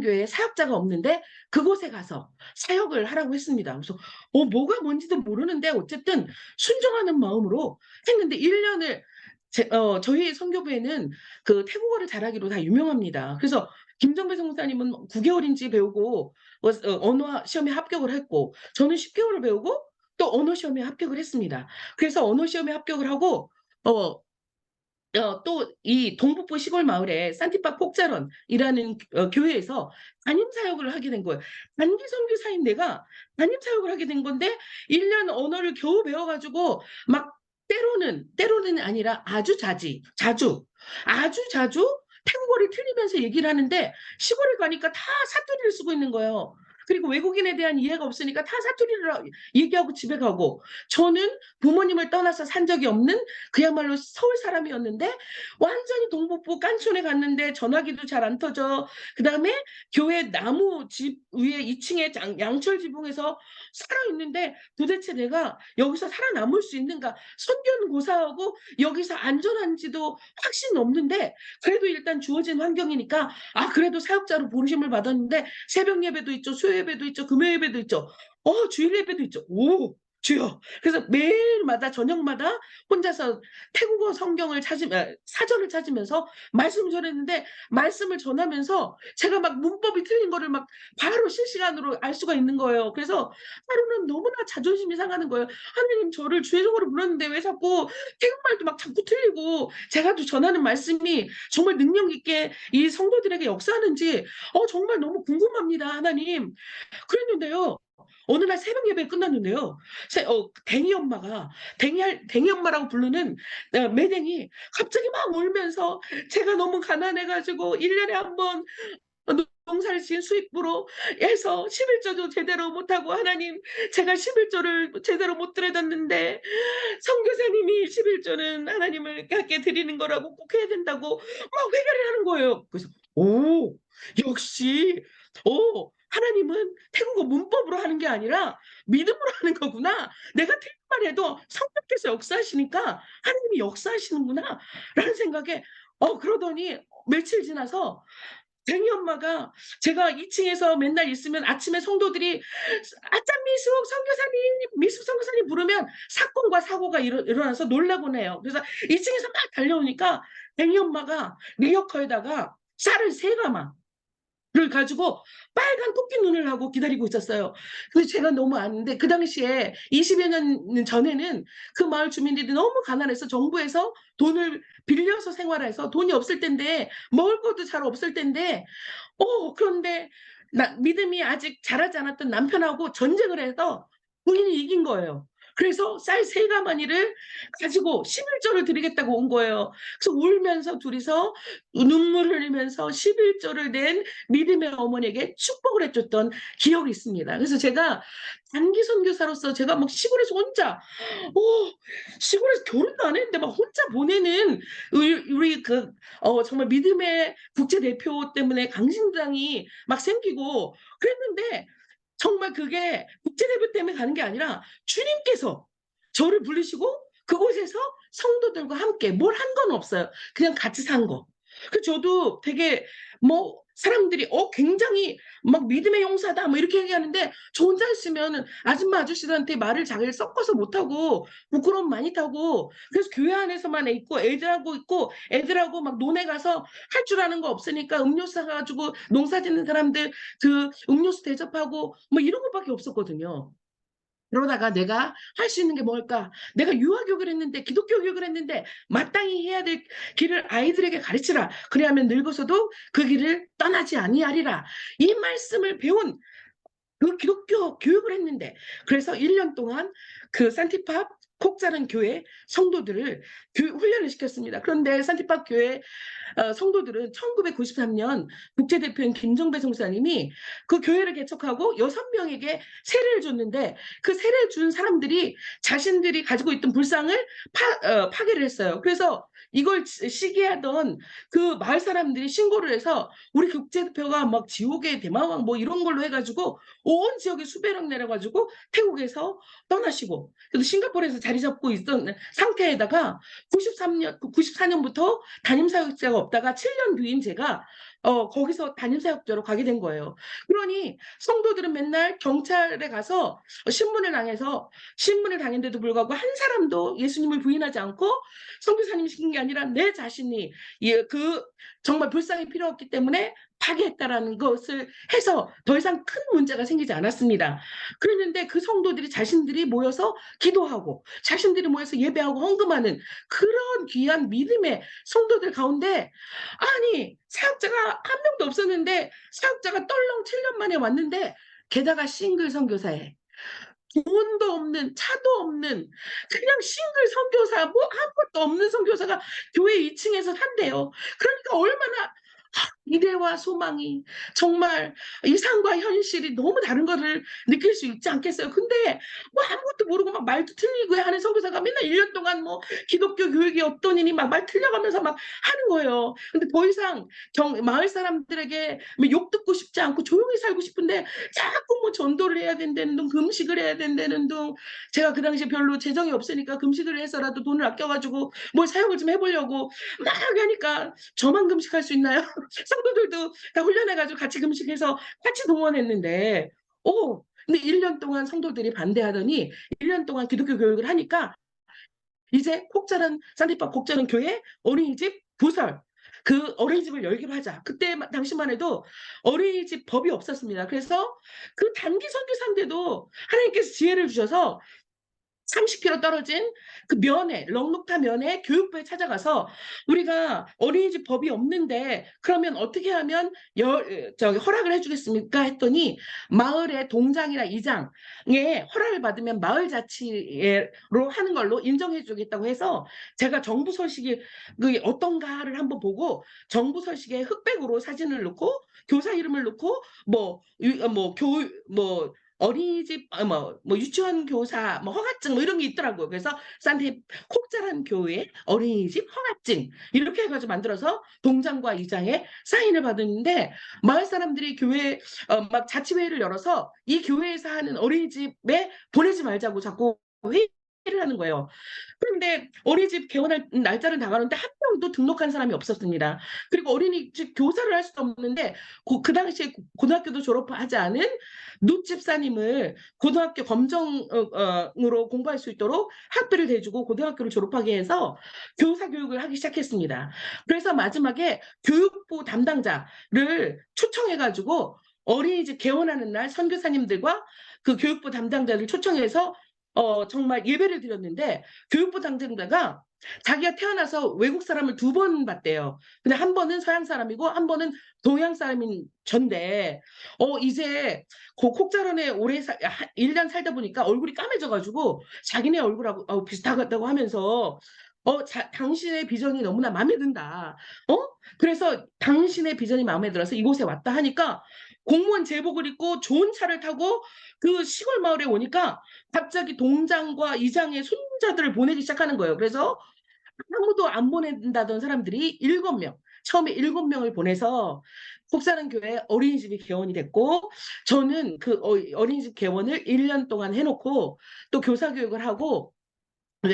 교회에 사역자가 없는데 그곳에 가서 사역을 하라고 했습니다. 그래서 뭐가 뭔지도 모르는데 어쨌든 순종하는 마음으로 했는데 1년을 저희 선교부에는 그 태국어를 잘하기로 다 유명합니다. 그래서 김정배 성사님은 9개월인지 배우고 언어 시험에 합격을 했고 저는 10개월을 배우고 또 언어 시험에 합격을 했습니다. 그래서 언어 시험에 합격을 하고 또 이 동북부 시골 마을에 산티파 폭자론이라는 교회에서 담임 사역을 하게 된 거예요. 단기 선교사인 내가 담임 사역을 하게 된 건데 1년 언어를 겨우 배워가지고 막 때로는 아니라 아주 자주 태국어를 틀리면서 얘기를 하는데 시골에 가니까 다 사투리를 쓰고 있는 거예요. 그리고 외국인에 대한 이해가 없으니까 다 사투리를 얘기하고 집에 가고 저는 부모님을 떠나서 산 적이 없는 그야말로 서울 사람이었는데 완전히 동북부 깐촌에 갔는데 전화기도 잘 안 터져. 그다음에 교회 나무 집 위에 2층에 양철 지붕에서 살아 있는데 도대체 내가 여기서 살아남을 수 있는가? 선교는 고사하고 여기서 안전한지도 확신 없는데 그래도 일단 주어진 환경이니까 그래도 사역자로 부르심을 받았는데 새벽 예배도 있죠. 수요 예배도 있죠. 금요 예배도 있죠. 주일 예배도 있죠. 오, 주여. 그래서 매일마다 저녁마다 혼자서 태국어 성경을 사전을 찾으면서 말씀을 전했는데 말씀을 전하면서 제가 막 문법이 틀린 거를 막 바로 실시간으로 알 수가 있는 거예요. 그래서 하루는 너무나 자존심이 상하는 거예요. 하나님 저를 주의적으로 불렀는데 왜 자꾸 태국말도 막 자꾸 틀리고 제가 또 전하는 말씀이 정말 능력 있게 이 성도들에게 역사하는지 정말 너무 궁금합니다. 하나님. 그랬는데요. 어느 날 새벽 예배 끝났는데요. 댕이 엄마라고 부르는 매댕이 갑자기 막 울면서 제가 너무 가난해가지고 1년에 한 번 농사를 지은 수입으로 해서 11조도 제대로 못하고 하나님 제가 11조를 제대로 못 드려졌는데 선교사님이 11조는 하나님을 갖게 드리는 거라고 꼭 해야 된다고 막 회개를 하는 거예요. 그래서 역시 하나님은 태국어 문법으로 하는 게 아니라 믿음으로 하는 거구나. 내가 틀린 말 해도 성령께서 역사하시니까 하나님이 역사하시는구나 라는 생각에 그러더니 며칠 지나서 댕이 엄마가 제가 2층에서 맨날 있으면 아침에 성도들이 아짠 미숙 선교사님 부르면 사건과 사고가 일어나서 놀라곤 해요. 그래서 2층에서 막 달려오니까 댕이 엄마가 리어커에다가 쌀을 3가마 를 가지고 빨간 토끼 눈을 하고 기다리고 있었어요. 그래서 제가 너무 아는데 그 당시에 20여 년 전에는 그 마을 주민들이 너무 가난해서 정부에서 돈을 빌려서 생활해서 돈이 없을 텐데 먹을 것도 잘 없을 텐데 그런데 믿음이 아직 자라지 않았던 남편하고 전쟁을 해서 본인이 이긴 거예요. 그래서 쌀 3가마니를 가지고 11조를 드리겠다고 온 거예요. 그래서 울면서 둘이서 눈물 흘리면서 11조를 낸 믿음의 어머니에게 축복을 해줬던 기억이 있습니다. 그래서 제가 단기 선교사로서 제가 막 시골에서 혼자 시골에서 결혼도 안 했는데 막 혼자 보내는 우리 정말 믿음의 국제대표 때문에 강신당이 막 생기고 그랬는데 정말 그게 국제대표 때문에 가는 게 아니라 주님께서 저를 부르시고 그곳에서 성도들과 함께 뭘 한 건 없어요. 그냥 같이 산 거. 그 저도 되게 사람들이 굉장히 막 믿음의 용사다 뭐 이렇게 얘기하는데 저 혼자 있으면 아줌마 아저씨들한테 말을 잘 섞어서 못하고 부끄러움 많이 타고 그래서 교회 안에서만 있고 애들하고 막 논에 가서 할 줄 아는 거 없으니까 음료수 사가지고 농사 짓는 사람들 그 음료수 대접하고 뭐 이런 것밖에 없었거든요. 그러다가 내가 할 수 있는 게 뭘까? 내가 유아교육을 했는데 기독교 교육을 했는데 마땅히 해야 될 길을 아이들에게 가르치라. 그래야면 늙어서도 그 길을 떠나지 아니하리라. 이 말씀을 배운 그 기독교 교육을 했는데 그래서 1년 동안 그 산티팝 콕자른 교회 성도들을 훈련을 시켰습니다. 그런데 산티파 교회 성도들은 1993년 국제대표인 김정배 성사님이 그 교회를 개척하고 6명에게 세례를 줬는데 그 세례 준 사람들이 자신들이 가지고 있던 불상을 파괴를 했어요. 그래서 이걸 시기하던 그 마을 사람들이 신고를 해서 우리 국제대표가 막 지옥의 대마왕 뭐 이런 걸로 해가지고 온 지역에 수배령 내려가지고 태국에서 떠나시고 그래서 싱가포르에서 자리 잡고 있던 상태에다가 94년부터 담임사역자가 없다가 7년 뒤인 제가 거기서 담임사역자로 가게 된 거예요. 그러니 성도들은 맨날 경찰에 가서 신문을 당했는데도 불구하고 한 사람도 예수님을 부인하지 않고 선교사님이 시킨 게 아니라 내 자신이 그 정말 불쌍히 필요 없기 때문에 파괴했다라는 것을 해서 더 이상 큰 문제가 생기지 않았습니다. 그랬는데 그 성도들이 자신들이 모여서 기도하고 자신들이 모여서 예배하고 헌금하는 그런 귀한 믿음의 성도들 가운데 아니 사역자가 한 명도 없었는데 사역자가 떨렁 7년 만에 왔는데 게다가 싱글 선교사에 돈도 없는 차도 없는 그냥 싱글 선교사 뭐 아무것도 없는 선교사가 교회 2층에서 산대요. 그러니까 얼마나 미래와 소망이 정말 이상과 현실이 너무 다른 거를 느낄 수 있지 않겠어요. 근데 뭐 아무것도 모르고 막 말도 틀리고 하는 선교사가 맨날 1년 동안 뭐 기독교 교육이 어떠니니 막 말 틀려가면서 막 하는 거예요. 근데 더 이상 마을 사람들에게 뭐욕 듣고 싶지 않고 조용히 살고 싶은데 자꾸 뭐 전도를 해야 된다는 둥 금식을 해야 된다는 둥 제가 그 당시에 별로 재정이 없으니까 금식을 해서라도 돈을 아껴가지고 뭘 사용을 좀 해보려고 막 하니까 저만 금식할 수 있나요? 성도들도 다 훈련해가지고 같이 금식해서 같이 동원했는데, 근데 1년 동안 성도들이 반대하더니 1년 동안 기독교 교육을 하니까 이제 산티파 콕자른 교회 어린이집 부설 그 어린이집을 열기로 하자. 그때 당시만 해도 어린이집 법이 없었습니다. 그래서 그 단기 선교사인데도 하나님께서 지혜를 주셔서 30km 떨어진 그 렁록타 면에 교육부에 찾아가서 우리가 어린이집 법이 없는데 그러면 어떻게 하면 허락을 해주겠습니까? 했더니 마을의 동장이나 이장에 허락을 받으면 마을 자치로 하는 걸로 인정해주겠다고 해서 제가 정부 서식이 그 어떤가를 한번 보고 정부 서식에 흑백으로 사진을 넣고 교사 이름을 넣고 어린이집, 유치원 교사, 허가증, 이런 게 있더라고요. 그래서 콕자란 교회 어린이집 허가증, 이렇게 해가지고 만들어서 동장과 이장에 사인을 받았는데, 마을 사람들이 교회, 자치회의를 열어서 이 교회에서 하는 어린이집에 보내지 말자고 자꾸 회의를 하는 거예요. 그런데 어린이집 개원할 날짜를 다가오는데 한 명도 등록한 사람이 없었습니다. 그리고 어린이집 교사를 할 수도 없는데 그 당시에 고등학교도 졸업하지 않은 누 집사님을 고등학교 검정으로 공부할 수 있도록 학비를 대주고 고등학교를 졸업하게 해서 교사 교육을 하기 시작했습니다. 그래서 마지막에 교육부 담당자를 초청해가지고 어린이집 개원하는 날 선교사님들과 그 교육부 담당자를 초청해서 정말 예배를 드렸는데 교육부 담당자가 자기가 태어나서 외국 사람을 2번 봤대요. 근데 한 번은 서양 사람이고 한 번은 동양 사람인 전데 이제 콕자런에 오래 1년 살다 보니까 얼굴이 까매져가지고 자기네 얼굴하고 비슷하다고 하면서 당신의 비전이 너무나 마음에 든다. 그래서 당신의 비전이 마음에 들어서 이곳에 왔다 하니까 공무원 제복을 입고 좋은 차를 타고 그 시골 마을에 오니까 갑자기 동장과 이장의 손자들을 보내기 시작하는 거예요. 그래서 아무도 안 보낸다던 사람들이 7명, 처음에 7명을 보내서 콕사는 교회 어린이집이 개원이 됐고 저는 그 어린이집 개원을 1년 동안 해놓고 또 교사 교육을 하고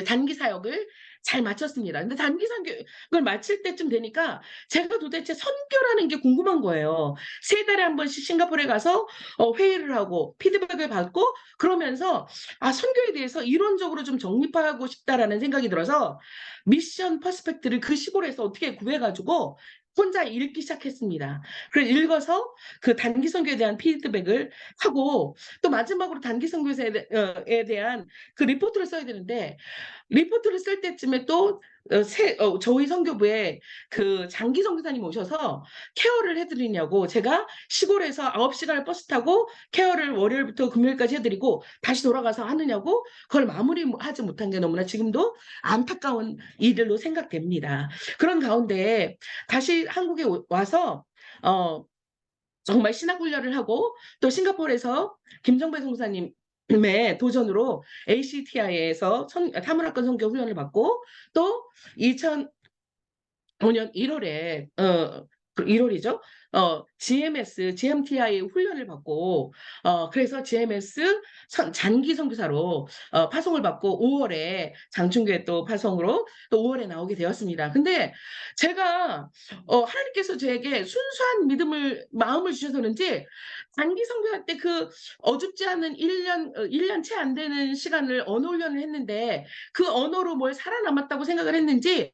단기 사역을 잘 마쳤습니다. 근데 단기 사역을 마칠 때쯤 되니까 제가 도대체 선교라는 게 궁금한 거예요. 3달에 한 번씩 싱가포르에 가서 회의를 하고 피드백을 받고 그러면서 선교에 대해서 이론적으로 좀 정립하고 싶다라는 생각이 들어서 미션 퍼스펙트를 그 시골에서 어떻게 구해가지고 혼자 읽기 시작했습니다. 그래서 읽어서 그 단기 선교에 대한 피드백을 하고 또 마지막으로 단기 선교에 대한 그 리포트를 써야 되는데 리포트를 쓸 때쯤에 또 저희 선교부에 그 장기 선교사님 오셔서 케어를 해드리냐고, 제가 시골에서 9시간을 버스 타고 케어를 월요일부터 금요일까지 해드리고 다시 돌아가서 하느냐고, 그걸 마무리하지 못한 게 너무나 지금도 안타까운 일로 생각됩니다. 그런 가운데 다시 한국에 와서 정말 신학훈련을 하고, 또 싱가포르에서 김정배 선교사님의 도전으로 ACTI에서 타문화권 선교 훈련을 받고, 또 2005년 1월에 1월이죠. GMTI 훈련을 받고, 그래서 GMS 장기 선교사로 파송을 받고 5월에 장충교회 또 파송으로 또 5월에 나오게 되었습니다. 근데 제가 하나님께서 저에게 순수한 마음을 주셔서 그런지 장기 선교할 때 그 어줍지 않은 1년 채 안 되는 시간을 언어 훈련을 했는데, 그 언어로 뭘 살아남았다고 생각을 했는지,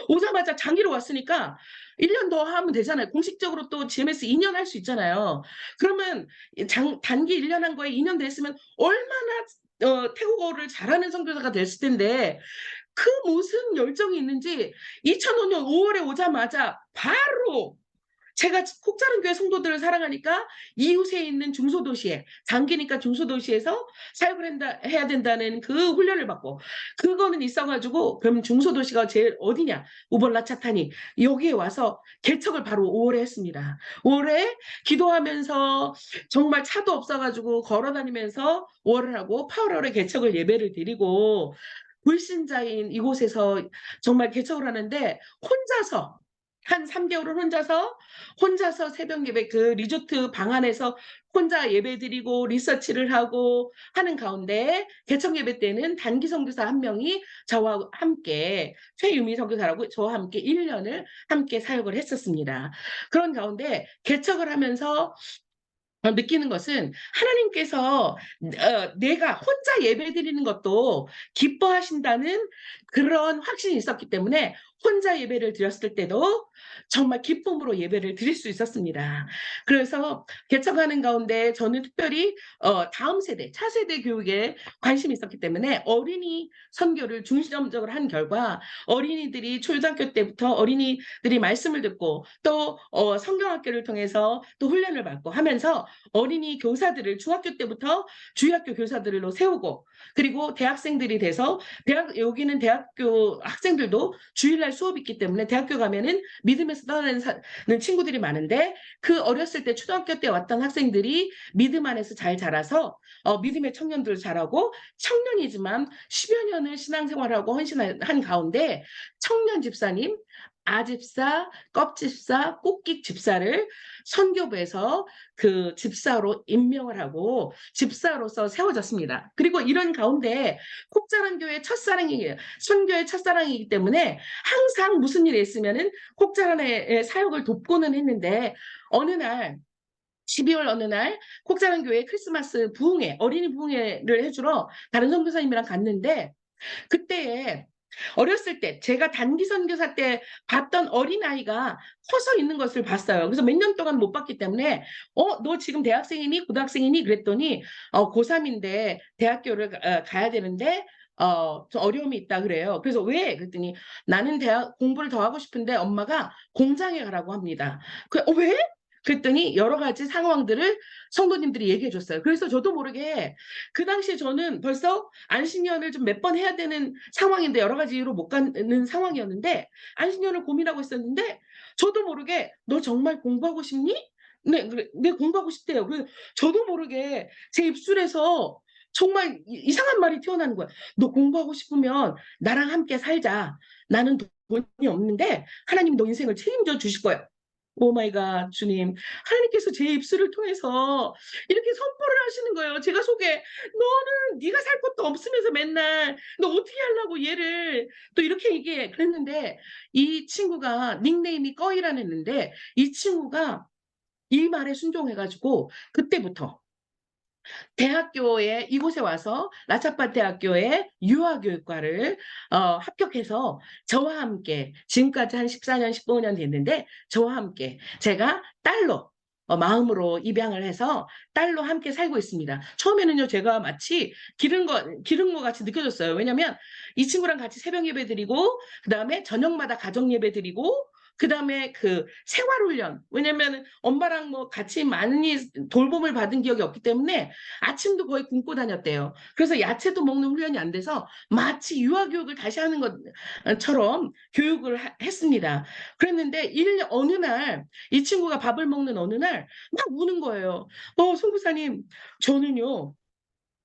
오자마자 장기로 왔으니까 1년 더 하면 되잖아요. 공식적으로 또 GMS 2년 할 수 있잖아요. 그러면 단기 1년 한 거에 2년 됐으면 얼마나 태국어를 잘하는 선교사가 됐을 텐데, 그 무슨 열정이 있는지 2005년 5월에 오자마자 바로, 제가 콕자른교회 성도들을 사랑하니까 이웃에 있는 중소도시에, 장기니까 중소도시에서 사역을 해야 된다는 그 훈련을 받고, 그거는 있어가지고 그럼 중소도시가 제일 어디냐, 우벌라차타니, 여기에 와서 개척을 바로 5월에 했습니다. 5월에 기도하면서 정말 차도 없어가지고 걸어다니면서 5월을 하고 8월에 개척을 예배를 드리고, 불신자인 이곳에서 정말 개척을 하는데, 혼자서 한 3개월을 혼자서 새벽 예배, 그 리조트 방 안에서 혼자 예배 드리고 리서치를 하고 하는 가운데, 개척 예배 때는 단기 선교사 한 명이 저와 함께, 최유미 선교사라고, 저와 함께 1년을 함께 사역을 했었습니다. 그런 가운데 개척을 하면서 느끼는 것은, 하나님께서 내가 혼자 예배 드리는 것도 기뻐하신다는 그런 확신이 있었기 때문에 혼자 예배를 드렸을 때도 정말 기쁨으로 예배를 드릴 수 있었습니다. 그래서 개척하는 가운데 저는 특별히 다음 세대, 차세대 교육에 관심이 있었기 때문에 어린이 선교를 중점적으로 한 결과, 어린이들이 초등학교 때부터 어린이들이 말씀을 듣고, 또 성경학교를 통해서 또 훈련을 받고 하면서 어린이 교사들을 중학교 때부터 주일학교 교사들로 세우고, 그리고 대학생들이 돼서 여기는 대학교 학생들도 주일날 수업이 있기 때문에 대학교 가면은 믿음에서 떠나는 친구들이 많은데, 그 어렸을 때 초등학교 때 왔던 학생들이 믿음 안에서 잘 자라서 믿음의 청년들 자라고, 청년이지만 10여 년을 신앙생활하고 헌신한 가운데 청년 집사님, 아집사, 껍집사, 꼭깃 집사를 선교부에서 그 집사로 임명을 하고 집사로서 세워졌습니다. 그리고 이런 가운데 콕자란교회 첫사랑이에요. 선교의 첫사랑이기 때문에 항상 무슨 일이 있으면은 콕자란의 사역을 돕고는 했는데, 어느 날 12월 어느 날 콕자란교회 크리스마스 부흥회, 어린이 부흥회를 해주러 다른 선교사님이랑 갔는데, 그때에 어렸을 때 제가 단기 선교사 때 봤던 어린아이가 커서 있는 것을 봤어요. 그래서 몇 년 동안 못 봤기 때문에 너 지금 대학생이니 고등학생이니 그랬더니 고3인데 대학교를 가야 되는데 좀 어려움이 있다 그래요. 그래서 왜? 그랬더니 나는 대학 공부를 더 하고 싶은데 엄마가 공장에 가라고 합니다. 왜? 그랬더니 여러 가지 상황들을 성도님들이 얘기해 줬어요. 그래서 저도 모르게 그 당시에 저는 벌써 안식년을 좀 몇 번 해야 되는 상황인데, 여러 가지 이유로 못 가는 상황이었는데 안식년을 고민하고 있었는데, 저도 모르게 너 정말 공부하고 싶니? 네, 네 공부하고 싶대요. 그래서 저도 모르게 제 입술에서 정말 이상한 말이 튀어나오는 거야. 너 공부하고 싶으면 나랑 함께 살자. 나는 돈이 없는데 하나님 너 인생을 책임져 주실 거야. 오 마이 갓, 주님. 하나님께서 제 입술을 통해서 이렇게 선포를 하시는 거예요. 제가 속에, 너는 네가 살 것도 없으면서 맨날 너 어떻게 하려고 얘를 또 이렇게 얘기해. 그랬는데 이 친구가 닉네임이 꺼이라는 했는데, 이 친구가 이 말에 순종해가지고 그때부터 대학교에, 이곳에 와서 라차파 대학교에 유아교육과를 합격해서 저와 함께, 지금까지 한 14년 15년 됐는데 저와 함께 제가 딸로 마음으로 입양을 해서 딸로 함께 살고 있습니다. 처음에는요, 제가 마치 기른 거 같이 느껴졌어요. 왜냐면 이 친구랑 같이 새벽 예배 드리고, 그 다음에 저녁마다 가정 예배 드리고, 그 다음에 그 생활훈련. 왜냐면 엄마랑 뭐 같이 많이 돌봄을 받은 기억이 없기 때문에 아침도 거의 굶고 다녔대요. 그래서 야채도 먹는 훈련이 안 돼서 마치 유아교육을 다시 하는 것처럼 교육을 했습니다. 그랬는데 어느 날 이 친구가 밥을 먹는 어느 날 막 우는 거예요. 선교사님, 저는요,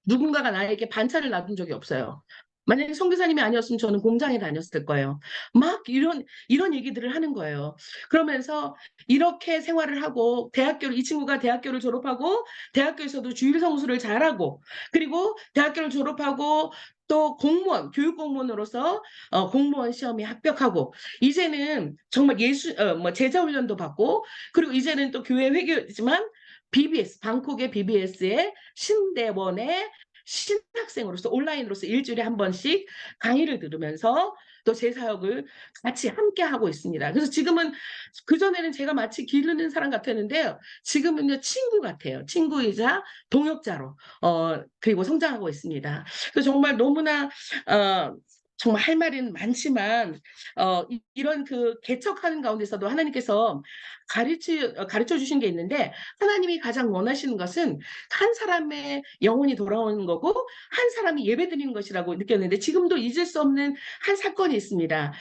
누군가가 나에게 반찬을 놔둔 적이 없어요. 만약에 선교사님이 아니었으면 저는 공장에 다녔을 거예요. 막 이런 얘기들을 하는 거예요. 그러면서 이렇게 생활을 하고 이 친구가 대학교를 졸업하고 대학교에서도 주일 성수를 잘하고, 그리고 대학교를 졸업하고 또 교육 공무원으로서 공무원 시험에 합격하고, 이제는 정말 제자 훈련도 받고, 그리고 이제는 또 교회 회교지만 BBS, 방콕의 BBS의 신대원의 신학생으로서 온라인으로서 일주일에 한 번씩 강의를 들으면서 또 제 사역을 같이 함께 하고 있습니다. 그래서 지금은, 그전에는 제가 마치 기르는 사람 같았는데요, 지금은요, 친구 같아요. 친구이자 동역자로 그리고 성장하고 있습니다. 그래서 정말 너무나 정말 할 말은 많지만 이런 그 개척하는 가운데서도 하나님께서 가르쳐 주신 게 있는데, 하나님이 가장 원하시는 것은 한 사람의 영혼이 돌아오는 거고 한 사람이 예배드리는 것이라고 느꼈는데, 지금도 잊을 수 없는 한 사건이 있습니다.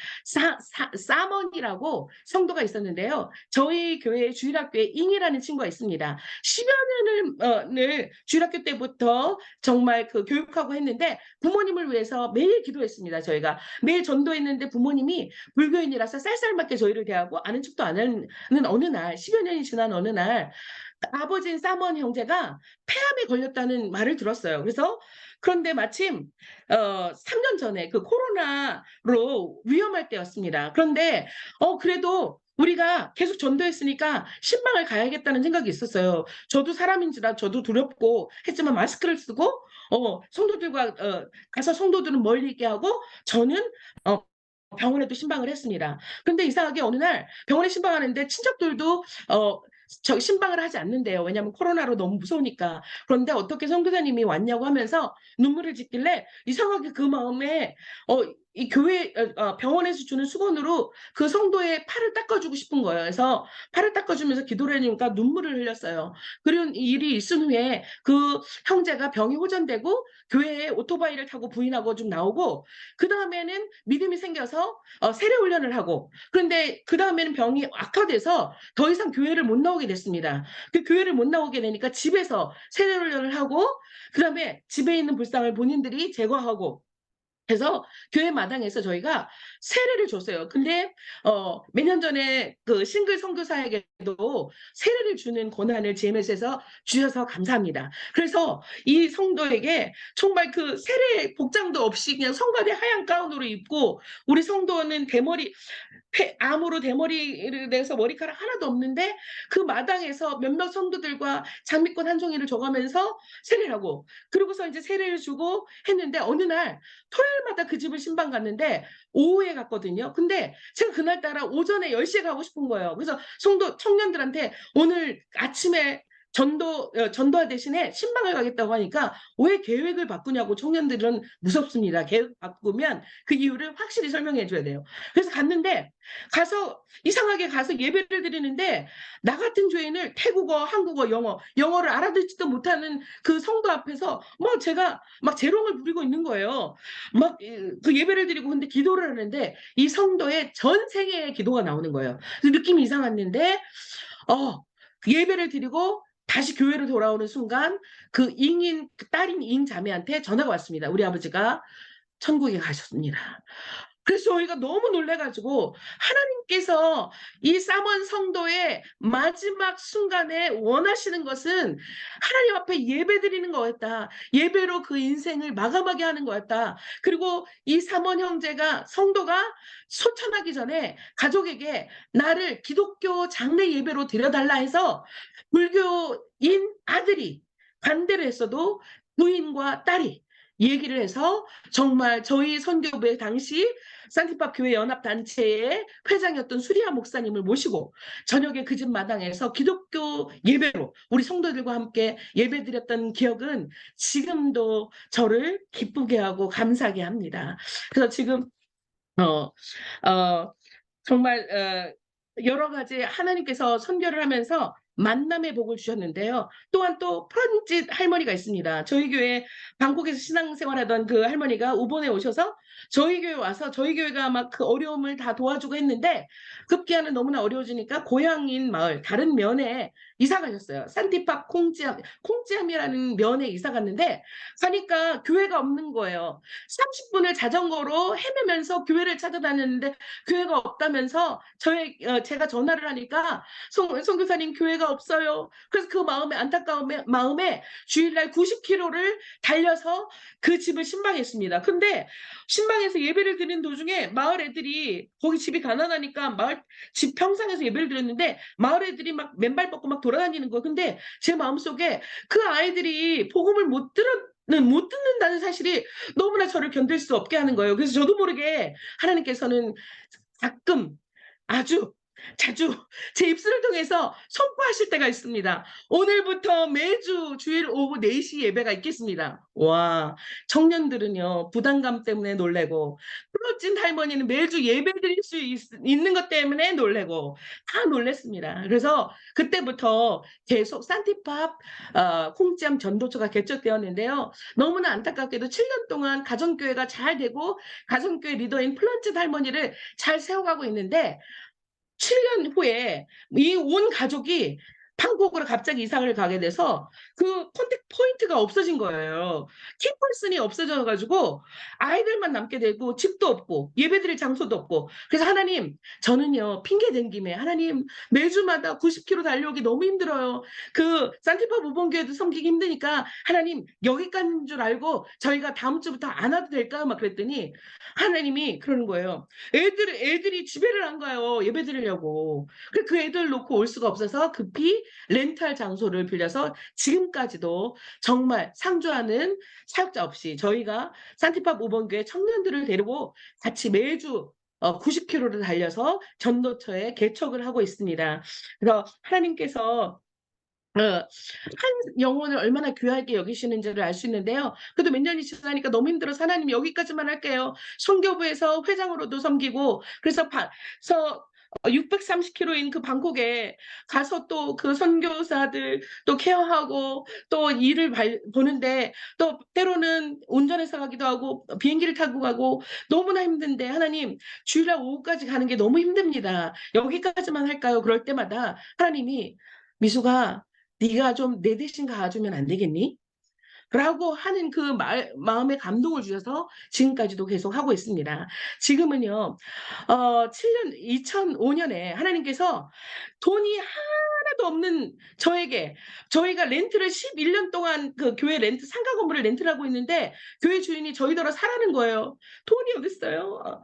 사먼이라고 성도가 있었는데요, 저희 교회 주일학교에 잉이라는 친구가 있습니다. 10여 년을 주일학교 때부터 정말 그 교육하고 했는데, 부모님을 위해서 매일 기도했습니다. 저희가 매일 전도했는데 부모님이 불교인이라서 쌀쌀맞게 저희를 대하고 아는 척도 안 하는 어느 날, 10여 년이 지난 어느 날, 아버지인 사먼 형제가 폐암에 걸렸다는 말을 들었어요. 그런데 마침 3년 전에 그 코로나로 위험할 때였습니다. 그런데 그래도 우리가 계속 전도했으니까 신방을 가야겠다는 생각이 있었어요. 저도 사람인지라 저도 두렵고 했지만 마스크를 쓰고 성도들과 가서 성도들은 멀리 있게 하고, 저는 병원에도 신방을 했습니다. 그런데 이상하게 어느 날 병원에 신방하는데 친척들도 저 신방을 하지 않는데요. 왜냐하면 코로나로 너무 무서우니까. 그런데 어떻게 선교사님이 왔냐고 하면서 눈물을 짓길래, 이상하게 그 마음에 이 교회 병원에서 주는 수건으로 그 성도의 팔을 닦아주고 싶은 거예요. 그래서 팔을 닦아주면서 기도를 하니까 눈물을 흘렸어요. 그런 일이 있은 후에 그 형제가 병이 호전되고 교회에 오토바이를 타고 부인하고 좀 나오고, 그 다음에는 믿음이 생겨서 세례 훈련을 하고, 그런데 그 다음에는 병이 악화돼서 더 이상 교회를 못 나오게 됐습니다. 그 교회를 못 나오게 되니까 집에서 세례 훈련을 하고, 그 다음에 집에 있는 불상을 본인들이 제거하고, 그래서 교회 마당에서 저희가 세례를 줬어요. 근데 몇 년 전에 그 싱글 선교사에게도 세례를 주는 권한을 GMS에서 주셔서 감사합니다. 그래서 이 성도에게 정말 그 세례 복장도 없이 그냥 성가대 하얀 가운으로 입고, 우리 성도는 암으로 대머리를 내서 머리카락 하나도 없는데 그 마당에서 몇몇 성도들과 장미꽃 한 종이를 줘가면서 세례를 하고, 그러고서 이제 세례를 주고 했는데, 어느 날 토요일마다 그 집을 신방 갔는데 오후에 갔거든요. 근데 제가 그날따라 오전에 10시에 가고 싶은 거예요. 그래서 성도 청년들한테 오늘 아침에 전도와 대신에 신방을 가겠다고 하니까, 왜 계획을 바꾸냐고 청년들은 무섭습니다. 계획 바꾸면 그 이유를 확실히 설명해 줘야 돼요. 그래서 갔는데, 이상하게 가서 예배를 드리는데, 나 같은 죄인을 태국어, 한국어, 영어를 알아듣지도 못하는 그 성도 앞에서 제가 막 재롱을 부리고 있는 거예요. 그 예배를 드리고, 근데 기도를 하는데 이 성도의 전 세계의 기도가 나오는 거예요. 그래서 느낌이 이상했는데, 그 예배를 드리고 다시 교회로 돌아오는 순간 그 딸인 잉 자매한테 전화가 왔습니다. 우리 아버지가 천국에 가셨습니다. 그래서 저희가 너무 놀래가지고, 하나님께서 이 사먼 성도의 마지막 순간에 원하시는 것은 하나님 앞에 예배드리는 거였다. 예배로 그 인생을 마감하게 하는 거였다. 그리고 이 사먼 성도가 소천하기 전에 가족에게 나를 기독교 장례 예배로 드려달라 해서, 불교인 아들이 반대를 했어도 부인과 딸이 얘기를 해서 정말 저희 선교부의 당시 산티파 교회 연합단체의 회장이었던 수리아 목사님을 모시고 저녁에 그 집 마당에서 기독교 예배로 우리 성도들과 함께 예배드렸던 기억은 지금도 저를 기쁘게 하고 감사하게 합니다. 그래서 지금 어, 어, 정말 여러 가지 하나님께서 선교를 하면서 만남의 복을 주셨는데요. 또한 또 프란짓 할머니가 있습니다. 저희 교회 방콕에서 신앙생활하던 그 할머니가 우본에 오셔서 저희 교회 와서 저희 교회가 막 그 어려움을 다 도와주고 했는데 급기야는 너무나 어려워지니까 고향인 마을 다른 면에 이사 가셨어요. 산티파 콩지암이라는 면에 이사 갔는데 가니까 교회가 없는 거예요. 30분을 자전거로 헤매면서 교회를 찾아다녔는데 교회가 없다면서 제가 전화를 하니까 선교사님 교회가 없어요. 그래서 그 마음에 안타까운 마음에 주일날 90km를 달려서 그 집을 신방했습니다. 근데 신방에서 예배를 드리는 도중에 마을 애들이 거기 집이 가난하니까 마을 집 평상에서 예배를 드렸는데 마을 애들이 막 맨발 뻗고 막 돌아다니는 거예요. 근데 제 마음속에 그 아이들이 복음을 못 듣는다는 사실이 너무나 저를 견딜 수 없게 하는 거예요. 그래서 저도 모르게 하나님께서는 가끔 아주 자주 제 입술을 통해서 선포하실 때가 있습니다. 오늘부터 매주 주일 오후 4시 예배가 있겠습니다. 와, 청년들은요, 부담감 때문에 놀래고, 플러진 할머니는 매주 예배 드릴 수 있는 것 때문에 놀래고, 다 놀랬습니다. 그래서 그때부터 계속 산티팝 콩지암 전도처가 개척되었는데요. 너무나 안타깝게도 7년 동안 가정교회가 잘 되고, 가정교회 리더인 플런짓 할머니를 잘 세워가고 있는데, 7년 후에 이 온 가족이 방콕으로 갑자기 이사를 가게 돼서 그 컨택 포인트가 없어진 거예요. 키퍼슨이 없어져가지고 아이들만 남게 되고 집도 없고 예배드릴 장소도 없고 그래서 하나님 저는요 핑계 댄 김에 하나님 매주마다 90km 달려오기 너무 힘들어요. 그 산티파 모범교회도 섬기기 힘드니까 하나님 여기까지인 줄 알고 저희가 다음 주부터 안 와도 될까 막 그랬더니 하나님이 그러는 거예요. 애들이 집회를 안 가요. 예배 드리려고. 그 애들 놓고 올 수가 없어서 급히 렌탈 장소를 빌려서 지금까지도 정말 상주하는 사역자 없이 저희가 산티파 모범교회 청년들을 데리고 같이 매주 90km를 달려서 전도처에 개척을 하고 있습니다. 그래서 하나님께서 한 영혼을 얼마나 귀하게 여기시는지를 알 수 있는데요. 그래도 몇 년이 지나니까 너무 힘들어서 하나님 여기까지만 할게요. 선교부에서 회장으로도 섬기고 그래서 630km인 그 방콕에 가서 또 그 선교사들 또 케어하고 또 일을 보는데 또 때로는 운전해서 가기도 하고 비행기를 타고 가고 너무나 힘든데 하나님 주일날 오후까지 가는 게 너무 힘듭니다. 여기까지만 할까요? 그럴 때마다 하나님이 미수가 네가 좀 내 대신 가주면 안 되겠니? 라고 하는 그 마음의 감동을 주셔서 지금까지도 계속 하고 있습니다. 지금은요, 2005년에 하나님께서 돈이 하나도 없는 저희가 렌트를 11년 동안 그 교회 상가 건물을 렌트를 하고 있는데 교회 주인이 저희더러 사라는 거예요. 돈이 어딨어요?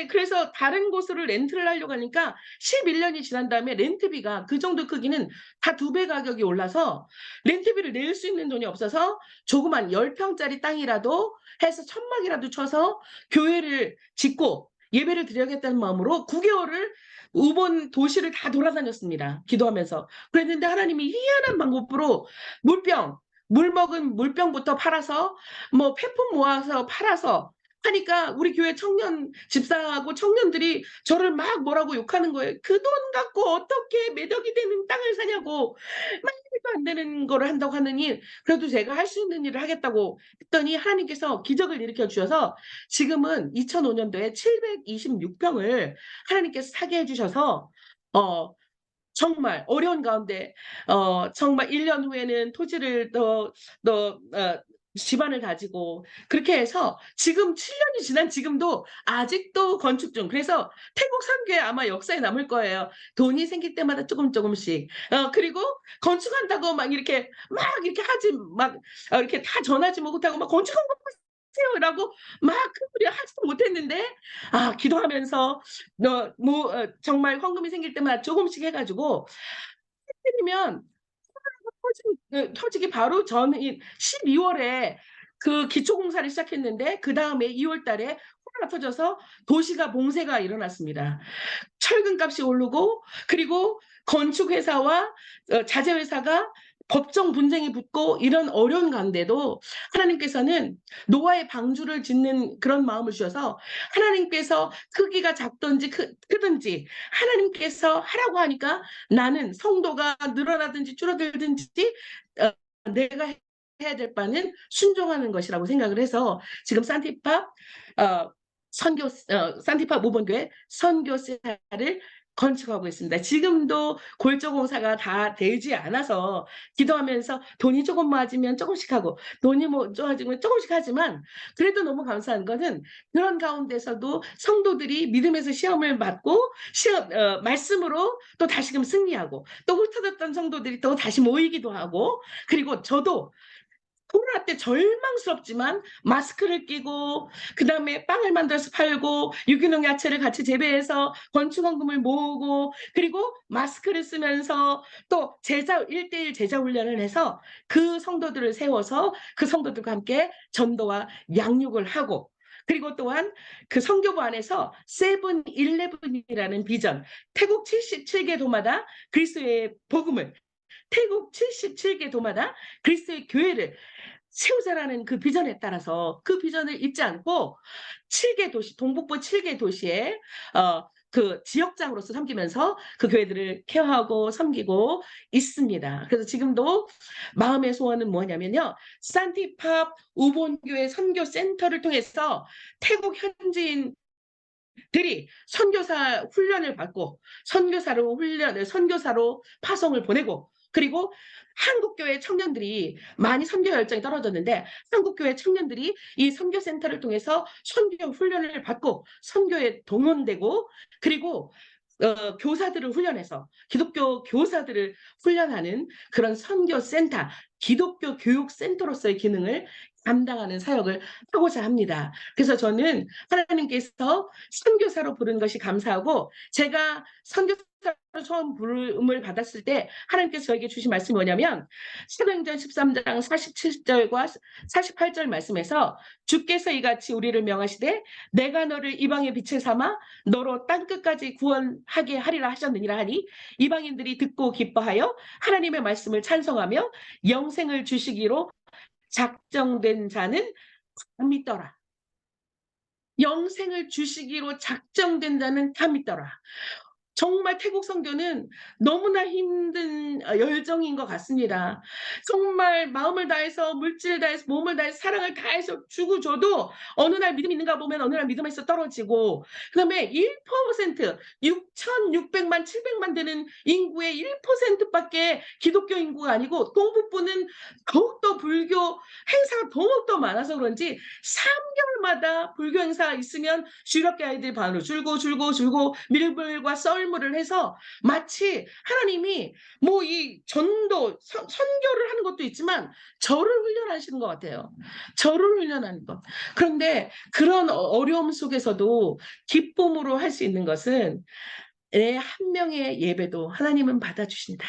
그래서 다른 곳으로 렌트를 하려고 하니까 11년이 지난 다음에 렌트비가 그 정도 크기는 다 2배 가격이 올라서 렌트비를 낼 수 있는 돈이 없어서 조그만 10평짜리 땅이라도 해서 천막이라도 쳐서 교회를 짓고 예배를 드려야겠다는 마음으로 9개월을 우본 도시를 다 돌아다녔습니다. 기도하면서. 그랬는데 하나님이 희한한 방법으로 물 먹은 물병부터 팔아서 뭐 폐품 모아서 팔아서 하니까 우리 교회 청년 집사하고 청년들이 저를 막 뭐라고 욕하는 거예요. 그 돈 갖고 어떻게 매덕이 되는 땅을 사냐고 말도 안 되는 거를 한다고 하느니 그래도 제가 할 수 있는 일을 하겠다고 했더니 하나님께서 기적을 일으켜 주셔서 지금은 2005년도에 726평을 하나님께서 사게 해주셔서 정말 어려운 가운데 정말 1년 후에는 토지를 집안을 가지고 그렇게 해서 지금 7년이 지난 지금도 아직도 건축 중. 그래서 태국 선교회 아마 역사에 남을 거예요. 돈이 생길 때마다 조금씩. 그리고 건축한다고 막 이렇게 하지 이렇게 다 전하지 못하고 막 건축한 거 라고 막 큰 소리 하지도 못했는데 기도하면서 정말 헌금이 생길 때마다 조금씩 해가지고 해드리면 터지기 바로 전인 12월에 그 기초공사를 시작했는데 그 다음에 2월 달에 코로나 터져서 도시가 봉쇄가 일어났습니다. 철근값이 오르고 그리고 건축회사와 자재회사가 법정 분쟁이 붙고 이런 어려운 가운데도 하나님께서는 노아의 방주를 짓는 그런 마음을 주셔서 하나님께서 크기가 작든지 크든지 하나님께서 하라고 하니까 나는 성도가 늘어나든지 줄어들든지 내가 해야 될 바는 순종하는 것이라고 생각을 해서 지금 산티파 산티파 모본교회 선교사를 건축하고 있습니다. 지금도 골조공사가 다 되지 않아서 기도하면서 돈이 조금 모아지면 조금씩 하고 돈이 뭐 좋아지면 조금씩 하지만 그래도 너무 감사한 것은 그런 가운데서도 성도들이 믿음에서 시험을 받고 말씀으로 또 다시금 승리하고 또 흩어졌던 성도들이 또 다시 모이기도 하고 그리고 저도 코로나 때 절망스럽지만 마스크를 끼고 그다음에 빵을 만들어서 팔고 유기농 야채를 같이 재배해서 건축원금을 모으고 그리고 마스크를 쓰면서 또 제자 1대1 제자 훈련을 해서 그 성도들을 세워서 그 성도들과 함께 전도와 양육을 하고 그리고 또한 그 선교부 안에서 세븐일레븐이라는 비전 태국 77개 도마다 그리스도의 복음을 태국 77개 도마다 그리스도의 교회를 세우자라는 그 비전에 따라서 그 비전을 잊지 않고 7개 도시, 동북부 7개 도시에 그 지역장으로서 섬기면서 그 교회들을 케어하고 섬기고 있습니다. 그래서 지금도 마음의 소원은 뭐냐면요. 산티팝 우본교회 선교센터를 통해서 태국 현지인 들이 선교사 훈련을 받고 선교사로 파송을 보내고 그리고 한국교회 청년들이 많이 선교 열정이 떨어졌는데 한국교회 청년들이 이 선교센터를 통해서 선교 훈련을 받고 선교에 동원되고 그리고 교사들을 훈련해서 기독교 교사들을 훈련하는 그런 선교센터 기독교 교육센터로서의 기능을 감당하는 사역을 하고자 합니다. 그래서 저는 하나님께서 선교사로 부른 것이 감사하고 제가 선교사로 처음 부름을 받았을 때 하나님께서 저에게 주신 말씀이 뭐냐면 사도행전 13장 47절과 48절 말씀에서 주께서 이같이 우리를 명하시되 내가 너를 이방의 빛을 삼아 너로 땅끝까지 구원하게 하리라 하셨느니라 하니 이방인들이 듣고 기뻐하여 하나님의 말씀을 찬송하며 영생을 주시기로 작정된 자는 다 믿더라. 영생을 주시기로 작정된 자는 다 믿더라. 정말 태국 선교는 너무나 힘든 열정인 것 같습니다. 정말 마음을 다해서 물질을 다해서 몸을 다해서 사랑을 다해서 주고 줘도 어느 날 믿음 있는가 보면 어느 날 믿음에서 떨어지고 그다음에 1% 6,600만 700만 되는 인구의 1%밖에 기독교 인구가 아니고 동북부는 더욱더 불교 행사가 더욱더 많아서 그런지 3개월마다 불교 행사가 있으면 주일학교 아이들 반으로 줄고 밀물과 썰물을 해서 마치 하나님이 뭐 이 전도 선교를 하는 것도 있지만 저를 훈련하시는 것 같아요. 저를 훈련하는 것. 그런데 그런 어려움 속에서도 기쁨으로 할 수 있는 것은 내 한 명의 예배도 하나님은 받아주신다.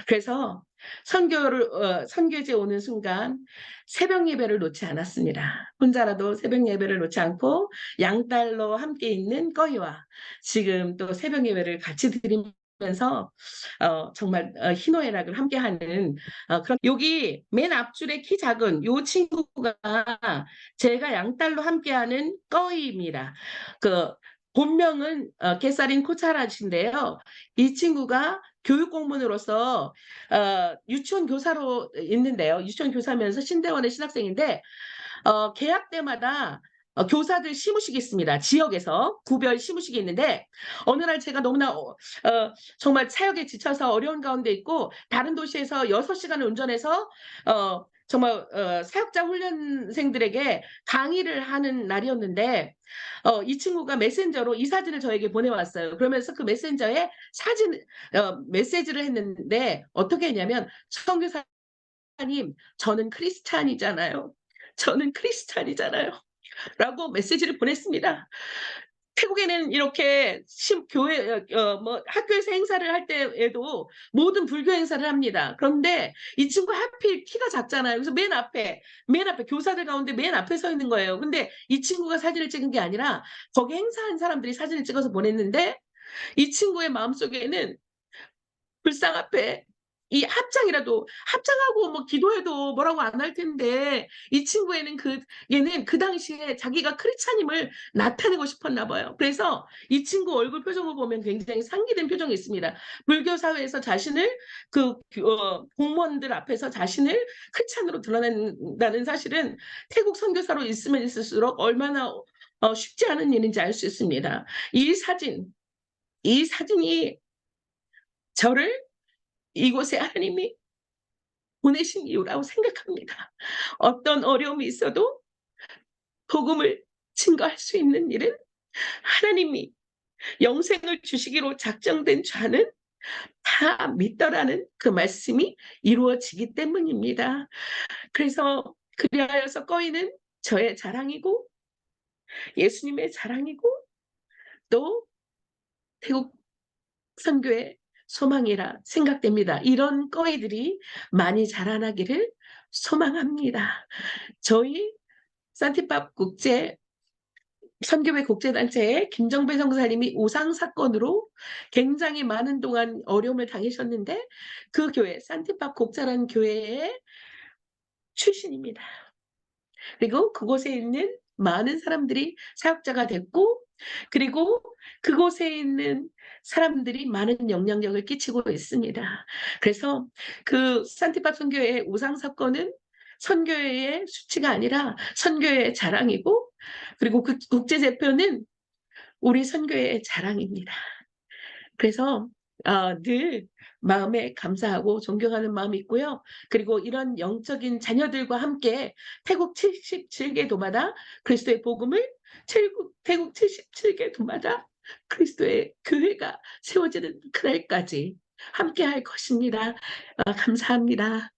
그래서 선교지에 오는 순간 새벽 예배를 놓지 않았습니다. 혼자라도 새벽 예배를 놓지 않고 양딸로 함께 있는 꺼이와 지금 또 새벽 예배를 같이 드리면서 정말 희노애락을 함께하는 그런 여기 맨 앞줄에 키 작은 요 친구가 제가 양딸로 함께하는 꺼이입니다. 그 본명은 게사린 코차라신데요. 이 친구가 교육 공무원으로서 유치원 교사로 있는데요. 유치원 교사면서 신대원의 신학생인데 개학 때마다 교사들 시무식이 있습니다. 지역에서 구별 시무식이 있는데 어느 날 제가 너무나 정말 사역에 지쳐서 어려운 가운데 있고 다른 도시에서 6시간을 운전해서 정말 사역자 훈련생들에게 강의를 하는 날이었는데 이 친구가 메신저로 이 사진을 저에게 보내왔어요. 그러면서 그 메신저에 메시지를 했는데 어떻게 했냐면 선교사님 저는 크리스찬이잖아요. 라고 메시지를 보냈습니다. 태국에는 이렇게 교회 뭐 학교에서 행사를 할 때에도 모든 불교 행사를 합니다. 그런데 이 친구 하필 키가 작잖아요. 그래서 맨 앞에 교사들 가운데 맨 앞에 서 있는 거예요. 근데 이 친구가 사진을 찍은 게 아니라 거기 행사한 사람들이 사진을 찍어서 보냈는데 이 친구의 마음속에는 불상 앞에 이 합장하고 뭐 기도해도 뭐라고 안 할 텐데 이 친구에는 얘는 그 당시에 자기가 크리스찬임을 나타내고 싶었나 봐요. 그래서 이 친구 얼굴 표정을 보면 굉장히 상기된 표정이 있습니다. 불교 사회에서 자신을 공무원들 앞에서 자신을 크리스찬으로 드러낸다는 사실은 태국 선교사로 있으면 있을수록 얼마나 쉽지 않은 일인지 알 수 있습니다. 이 사진이 저를 이곳에 하나님이 보내신 이유라고 생각합니다. 어떤 어려움이 있어도 복음을 증거할 수 있는 일은 하나님이 영생을 주시기로 작정된 자는 다 믿더라는 그 말씀이 이루어지기 때문입니다. 그래서 그리하여서 꺼이는 저의 자랑이고 예수님의 자랑이고 또 태국 선교의 소망이라 생각됩니다. 이런 꺼이들이 많이 자라나기를 소망합니다. 저희 산티팝 선교회 국제단체의 김정배 선교사님이 우상 사건으로 굉장히 많은 동안 어려움을 당하셨는데 그 교회, 산티팝 국자라는 교회의 출신입니다. 그리고 그곳에 있는 많은 사람들이 사역자가 됐고 그리고 그곳에 있는 사람들이 많은 영향력을 끼치고 있습니다. 그래서 그 산티팝 선교회의 우상 사건은 선교회의 수치가 아니라 선교회의 자랑이고 그리고 그 국제대표는 우리 선교회의 자랑입니다. 그래서 늘 마음에 감사하고 존경하는 마음이 있고요. 그리고 이런 영적인 자녀들과 함께 태국 77개 도마다 그리스도의 복음을 태국 77개 도마다 그리스도의 교회가 세워지는 그날까지 함께 할 것입니다. 감사합니다.